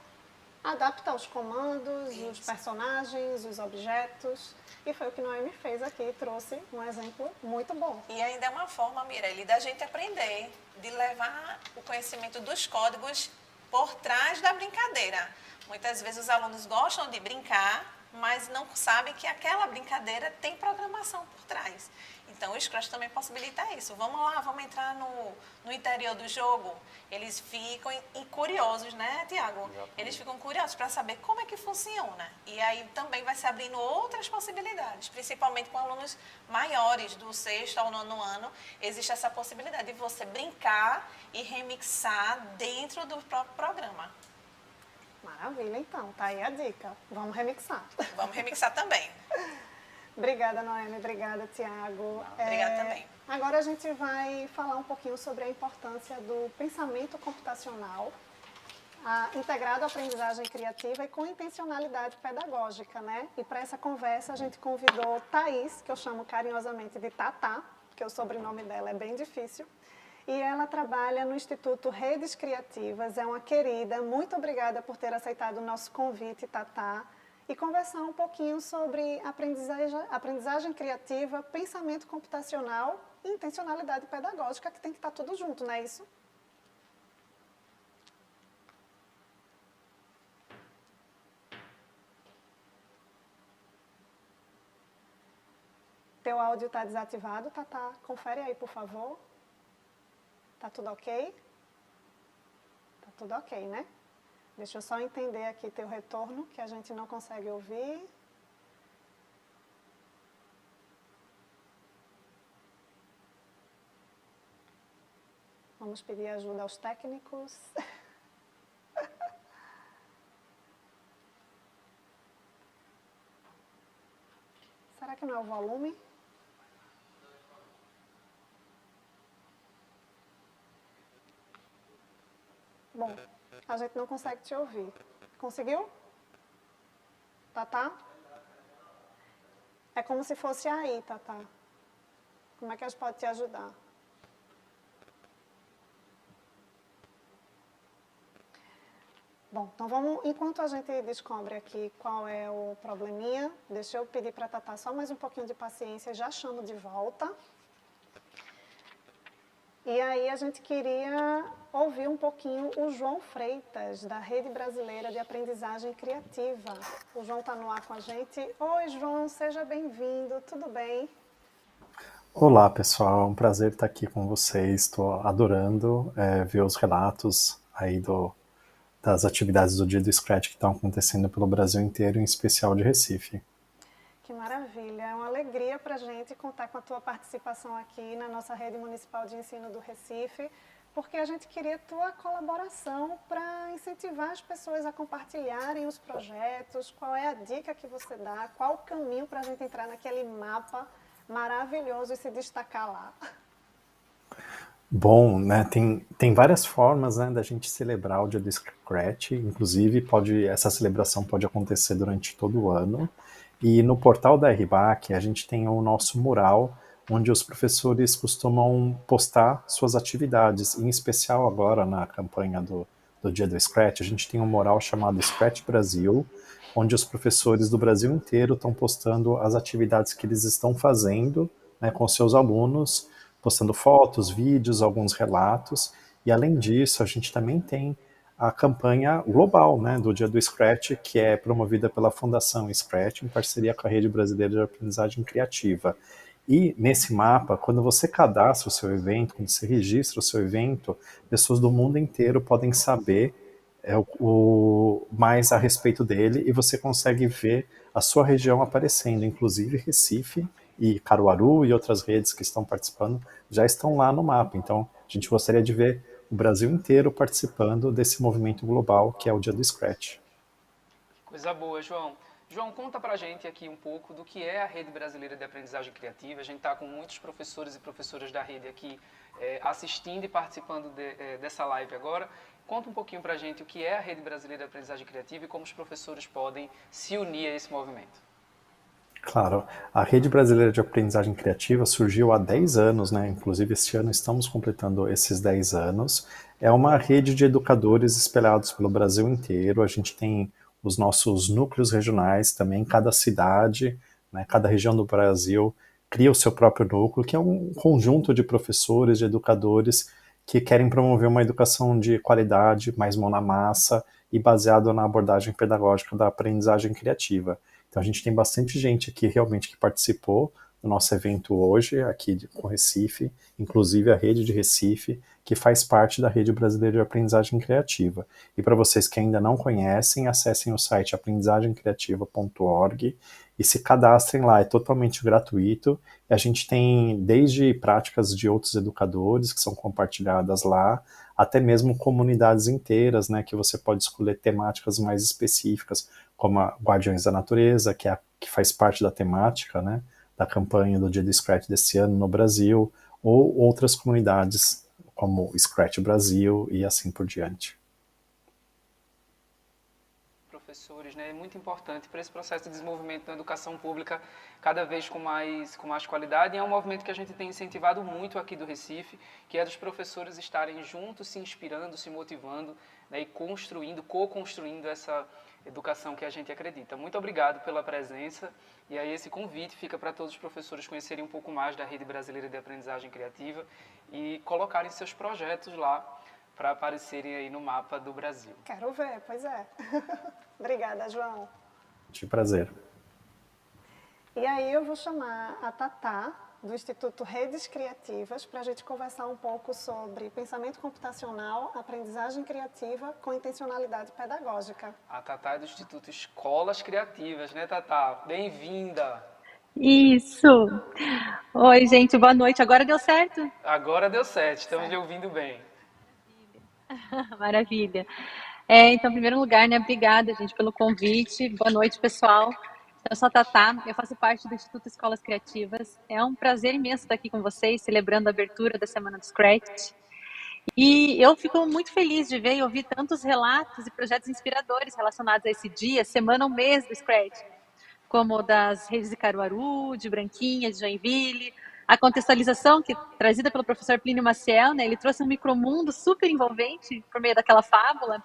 adapta os comandos, os personagens, os objetos. E foi o que Noemi fez aqui, trouxe um exemplo muito bom. E ainda é uma forma, Mirelle, da gente aprender, de levar o conhecimento dos códigos por trás da brincadeira. Muitas vezes os alunos gostam de brincar, mas não sabem que aquela brincadeira tem programação por trás. Então o Scratch também possibilita isso. Vamos lá, vamos entrar no interior do jogo. Eles ficam curiosos, né, Tiago? Exatamente. Eles ficam curiosos para saber como é que funciona. E aí também vai se abrindo outras possibilidades, principalmente com alunos maiores, do 6º ao 9º ano. Existe essa possibilidade de você brincar e remixar dentro do próprio programa. Maravilha, então. Tá aí a dica. Vamos remixar. Vamos remixar também. Obrigada, Noemi. Obrigada, Tiago. Obrigada também. Agora a gente vai falar um pouquinho sobre a importância do pensamento computacional integrado à aprendizagem criativa e com intencionalidade pedagógica, né? E para essa conversa a gente convidou Thaís, que eu chamo carinhosamente de Tatá, porque o sobrenome dela é bem difícil. E ela trabalha no Instituto Redes Criativas, é uma querida. Muito obrigada por ter aceitado o nosso convite, Tatá, e conversar um pouquinho sobre aprendizagem criativa, pensamento computacional e intencionalidade pedagógica, que tem que estar tudo junto, não é isso? Teu áudio está desativado, Tatá. Confere aí, por favor. Tá tudo ok? Tá tudo ok, né? Deixa eu só entender aqui teu retorno, que a gente não consegue ouvir. Vamos pedir ajuda aos técnicos. Será que não é o volume? Bom, a gente não consegue te ouvir. Conseguiu? Tatá? É como se fosse aí, Tatá. Como é que a gente pode te ajudar? Bom, então vamos, enquanto a gente descobre aqui qual é o probleminha, deixa eu pedir para a Tatá só mais um pouquinho de paciência, já chamo de volta. E aí a gente queria ouvir um pouquinho o João Freitas, da Rede Brasileira de Aprendizagem Criativa. O João está no ar com a gente. Oi, João, seja bem-vindo, tudo bem? Olá, pessoal, é um prazer estar aqui com vocês. Estou adorando ver os relatos aí das atividades do Dia do Scratch que estão acontecendo pelo Brasil inteiro, em especial de Recife. Que maravilha, é uma alegria para a gente contar com a tua participação aqui na nossa Rede Municipal de Ensino do Recife, porque a gente queria tua colaboração para incentivar as pessoas a compartilharem os projetos. Qual é a dica que você dá? Qual o caminho para a gente entrar naquele mapa maravilhoso e se destacar lá? Bom, né, tem várias formas, né, da gente celebrar o Dia do Scratch, inclusive essa celebração pode acontecer durante todo o ano, e no portal da RBAC a gente tem o nosso mural, onde os professores costumam postar suas atividades, em especial agora na campanha do Dia do Scratch, a gente tem um mural chamado Scratch Brasil, onde os professores do Brasil inteiro estão postando as atividades que eles estão fazendo, né, com seus alunos, postando fotos, vídeos, alguns relatos, e além disso, a gente também tem a campanha global, né, do Dia do Scratch, que é promovida pela Fundação Scratch, em parceria com a Rede Brasileira de Aprendizagem Criativa. E nesse mapa, quando você cadastra o seu evento, quando você registra o seu evento, pessoas do mundo inteiro podem saber mais a respeito dele, e você consegue ver a sua região aparecendo, inclusive Recife e Caruaru e outras redes que estão participando já estão lá no mapa. Então, a gente gostaria de ver o Brasil inteiro participando desse movimento global que é o Dia do Scratch. Coisa boa, João. João, conta pra gente aqui um pouco do que é a Rede Brasileira de Aprendizagem Criativa. A gente está com muitos professores e professoras da rede aqui assistindo e participando dessa live agora. Conta um pouquinho pra gente o que é a Rede Brasileira de Aprendizagem Criativa e como os professores podem se unir a esse movimento. Claro, a Rede Brasileira de Aprendizagem Criativa surgiu há 10 anos, né? Inclusive este ano estamos completando esses 10 anos. É uma rede de educadores espalhados pelo Brasil inteiro. A gente tem os nossos núcleos regionais também, cada cidade, né, cada região do Brasil cria o seu próprio núcleo, que é um conjunto de professores, de educadores que querem promover uma educação de qualidade, mais mão na massa e baseado na abordagem pedagógica da aprendizagem criativa. Então a gente tem bastante gente aqui realmente que participou do nosso evento hoje, aqui com Recife, inclusive a Rede de Recife, que faz parte da Rede Brasileira de Aprendizagem Criativa. E para vocês que ainda não conhecem, acessem o site aprendizagemcriativa.org e se cadastrem lá, é totalmente gratuito. E a gente tem desde práticas de outros educadores que são compartilhadas lá, até mesmo comunidades inteiras, né, que você pode escolher temáticas mais específicas, como a Guardiões da Natureza, que faz parte da temática, né, da campanha do Dia do Scratch desse ano no Brasil, ou outras comunidades como o Scratch Brasil e assim por diante. Professores, né, é muito importante para esse processo de desenvolvimento da educação pública cada vez com mais qualidade, e é um movimento que a gente tem incentivado muito aqui do Recife, que é dos professores estarem juntos, se inspirando, se motivando, né, e co-construindo essa educação que a gente acredita. Muito obrigado pela presença, e aí esse convite fica para todos os professores conhecerem um pouco mais da Rede Brasileira de Aprendizagem Criativa e colocarem seus projetos lá para aparecerem aí no mapa do Brasil. Quero ver, pois é. Obrigada, João. De prazer. E aí eu vou chamar a Tatá, do Instituto Redes Criativas, para a gente conversar um pouco sobre pensamento computacional, aprendizagem criativa com intencionalidade pedagógica. A Tatá é do Instituto Escolas Criativas, né, Tatá? Bem-vinda! Isso! Oi, gente, boa noite. Agora deu certo? Agora deu certo, estamos lhe ouvindo bem. Maravilha. Então, em primeiro lugar, né, obrigada, gente, pelo convite. Boa noite, pessoal. Eu sou a Tatá, eu faço parte do Instituto Escolas Criativas. É um prazer imenso estar aqui com vocês, celebrando a abertura da Semana do Scratch. E eu fico muito feliz de ver e ouvir tantos relatos e projetos inspiradores relacionados a esse dia, semana ou mês do Scratch, como das redes de Caruaru, de Branquinha, de Joinville, a contextualização trazida pelo professor Plínio Maciel, né? Ele trouxe um micromundo super envolvente por meio daquela fábula.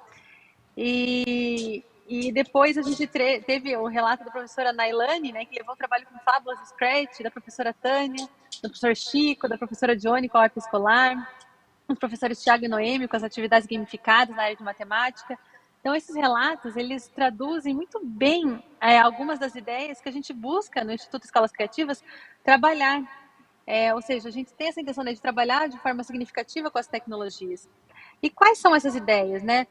E depois a gente teve o relato da professora Nailane, né, que levou o trabalho com fábulas do Scratch, da professora Tânia, do professor Chico, da professora Johnny com a horta escolar, os professores Thiago e Noemi com as atividades gamificadas na área de matemática. Então, esses relatos, eles traduzem muito bem algumas das ideias que a gente busca no Instituto Escolas Criativas trabalhar. Ou seja, a gente tem essa intenção, né, de trabalhar de forma significativa com as tecnologias. E quais são essas ideias, né?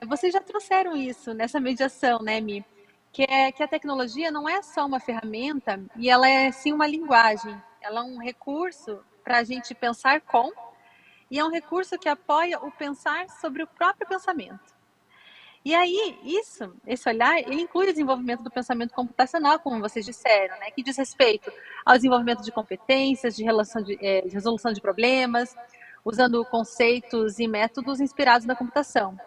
Vocês já trouxeram isso nessa mediação, né, Mi? Que a tecnologia não é só uma ferramenta, e ela é sim uma linguagem. Ela é um recurso para a gente pensar com, e é um recurso que apoia o pensar sobre o próprio pensamento. E aí, esse olhar, ele inclui o desenvolvimento do pensamento computacional, como vocês disseram, né, que diz respeito ao desenvolvimento de competências, de resolução de problemas, usando conceitos e métodos inspirados na computação.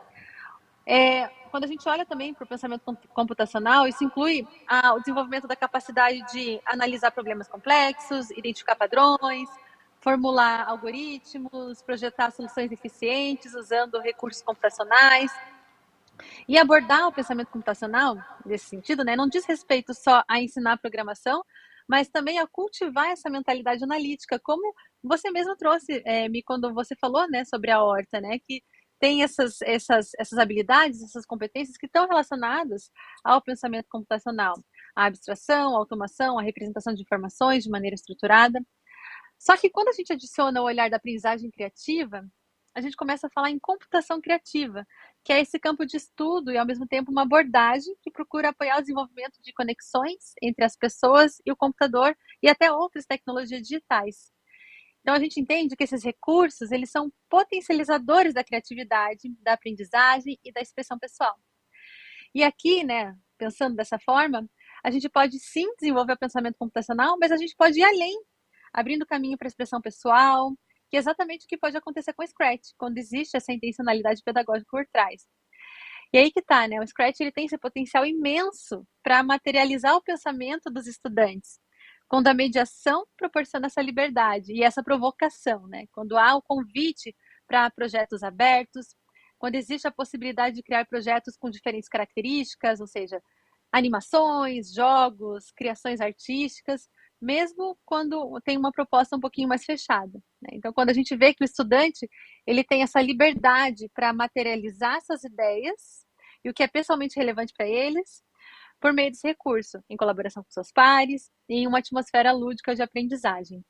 Quando a gente olha também para o pensamento computacional, isso inclui o desenvolvimento da capacidade de analisar problemas complexos, identificar padrões, formular algoritmos, projetar soluções eficientes usando recursos computacionais. E abordar o pensamento computacional, nesse sentido, né, não diz respeito só a ensinar programação, mas também a cultivar essa mentalidade analítica, como você mesmo trouxe, quando você falou, né, sobre a horta, né, que tem essas habilidades, essas competências que estão relacionadas ao pensamento computacional, a abstração, a automação, a representação de informações de maneira estruturada. Só que quando a gente adiciona o olhar da aprendizagem criativa, a gente começa a falar em computação criativa, que é esse campo de estudo e, ao mesmo tempo, uma abordagem que procura apoiar o desenvolvimento de conexões entre as pessoas e o computador e até outras tecnologias digitais. Então, a gente entende que esses recursos, eles são potencializadores da criatividade, da aprendizagem e da expressão pessoal. E aqui, né, pensando dessa forma, a gente pode sim desenvolver o pensamento computacional, mas a gente pode ir além, abrindo caminho para a expressão pessoal, que é exatamente o que pode acontecer com o Scratch, quando existe essa intencionalidade pedagógica por trás. E aí que tá, né? O Scratch, ele tem esse potencial imenso para materializar o pensamento dos estudantes, quando a mediação proporciona essa liberdade e essa provocação, né? Quando há o convite para projetos abertos, quando existe a possibilidade de criar projetos com diferentes características, ou seja, animações, jogos, criações artísticas, mesmo quando tem uma proposta um pouquinho mais fechada, né? Então, quando a gente vê que o estudante ele tem essa liberdade para materializar essas ideias e o que é pessoalmente relevante para eles, por meio desse recurso, em colaboração com seus pares e em uma atmosfera lúdica de aprendizagem.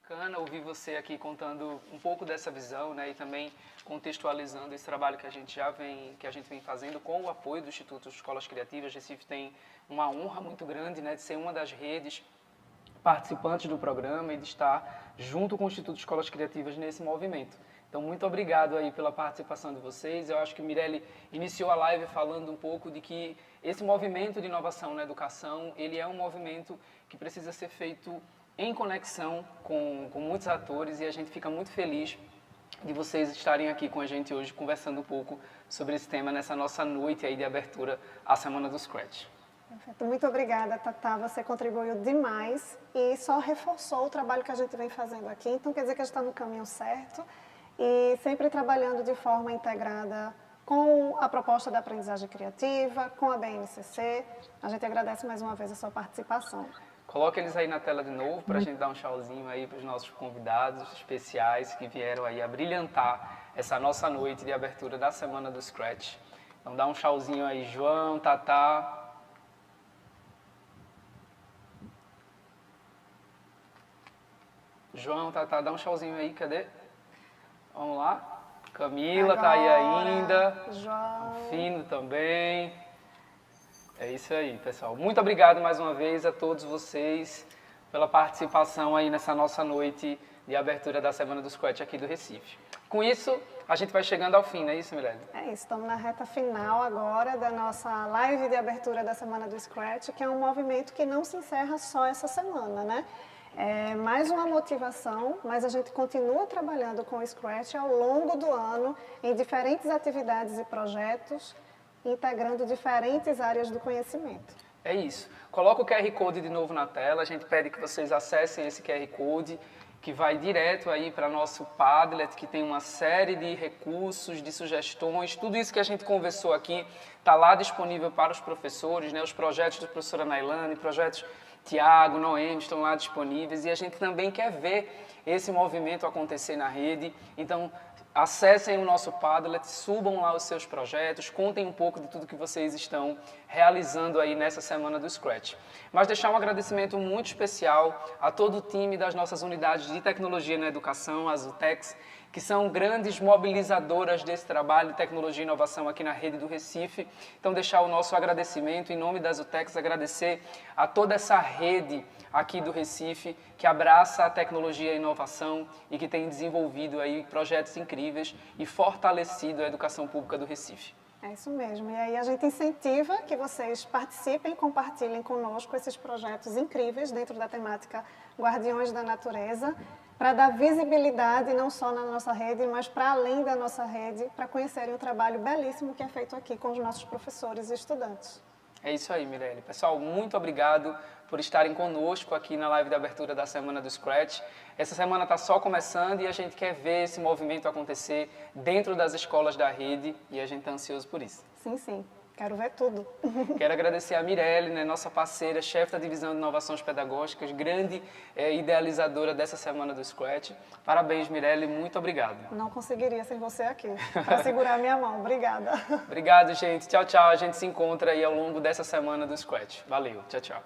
Bacana ouvir você aqui contando um pouco dessa visão, né, e também contextualizando esse trabalho que a gente vem fazendo com o apoio do Instituto Escolas Criativas. Recife tem uma honra muito grande, né, de ser uma das redes participantes do programa e de estar junto com o Instituto Escolas Criativas nesse movimento. Então, muito obrigado aí pela participação de vocês. Eu acho que o Mirelle iniciou a live falando um pouco de que esse movimento de inovação na educação, ele é um movimento que precisa ser feito em conexão com muitos atores, e a gente fica muito feliz de vocês estarem aqui com a gente hoje conversando um pouco sobre esse tema nessa nossa noite aí de abertura à Semana do Scratch. Perfeito. Muito obrigada, Tatá. Você contribuiu demais e só reforçou o trabalho que a gente vem fazendo aqui. Então, quer dizer que a gente está no caminho certo e sempre trabalhando de forma integrada com a proposta da aprendizagem criativa, com a BNCC. A gente agradece mais uma vez a sua participação. Coloque eles aí na tela de novo para a gente dar um tchauzinho aí para os nossos convidados especiais que vieram aí a brilhantar essa nossa noite de abertura da Semana do Scratch. Então dá um tchauzinho aí, João, Tatá. João, Tatá, dá um tchauzinho aí, cadê? Vamos lá. Camila tá aí ainda. João. Fino também. É isso aí, pessoal. Muito obrigado mais uma vez a todos vocês pela participação aí nessa nossa noite de abertura da Semana do Scratch aqui do Recife. Com isso, a gente vai chegando ao fim, não é isso, Mirelle? É isso, estamos na reta final agora da nossa live de abertura da Semana do Scratch, que é um movimento que não se encerra só essa semana, né? É mais uma motivação, mas a gente continua trabalhando com o Scratch ao longo do ano em diferentes atividades e projetos, integrando diferentes áreas do conhecimento. É isso. Coloca o QR Code de novo na tela, a gente pede que vocês acessem esse QR Code, que vai direto aí para nosso Padlet, que tem uma série de recursos, de sugestões, tudo isso que a gente conversou aqui está lá disponível para os professores, né? Os projetos da professora Nailane, projetos Tiago, Noemi estão lá disponíveis e a gente também quer ver esse movimento acontecer na rede, então acessem o nosso Padlet, subam lá os seus projetos, contem um pouco de tudo que vocês estão realizando aí nessa semana do Scratch. Mas deixar um agradecimento muito especial a todo o time das nossas unidades de tecnologia na educação, as UTECs, que são grandes mobilizadoras desse trabalho de tecnologia e inovação aqui na rede do Recife. Então deixar o nosso agradecimento em nome das UTECs, agradecer a toda essa rede aqui do Recife, que abraça a tecnologia e a inovação e que tem desenvolvido aí projetos incríveis e fortalecido a educação pública do Recife. É isso mesmo. E aí a gente incentiva que vocês participem e compartilhem conosco esses projetos incríveis dentro da temática Guardiões da Natureza, para dar visibilidade não só na nossa rede, mas para além da nossa rede, para conhecerem o trabalho belíssimo que é feito aqui com os nossos professores e estudantes. É isso aí, Mirelle. Pessoal, muito obrigado por estarem conosco aqui na live de abertura da Semana do Scratch. Essa semana está só começando e a gente quer ver esse movimento acontecer dentro das escolas da rede e a gente está ansioso por isso. Sim, sim. Quero ver tudo. Quero agradecer a Mirelle, né, nossa parceira, chefe da Divisão de Inovações Pedagógicas, grande idealizadora dessa Semana do Scratch. Parabéns, Mirelle, muito obrigado. Não conseguiria sem você aqui, para segurar a minha mão. Obrigada. Obrigado, gente. Tchau, tchau. A gente se encontra aí ao longo dessa Semana do Scratch. Valeu. Tchau, tchau.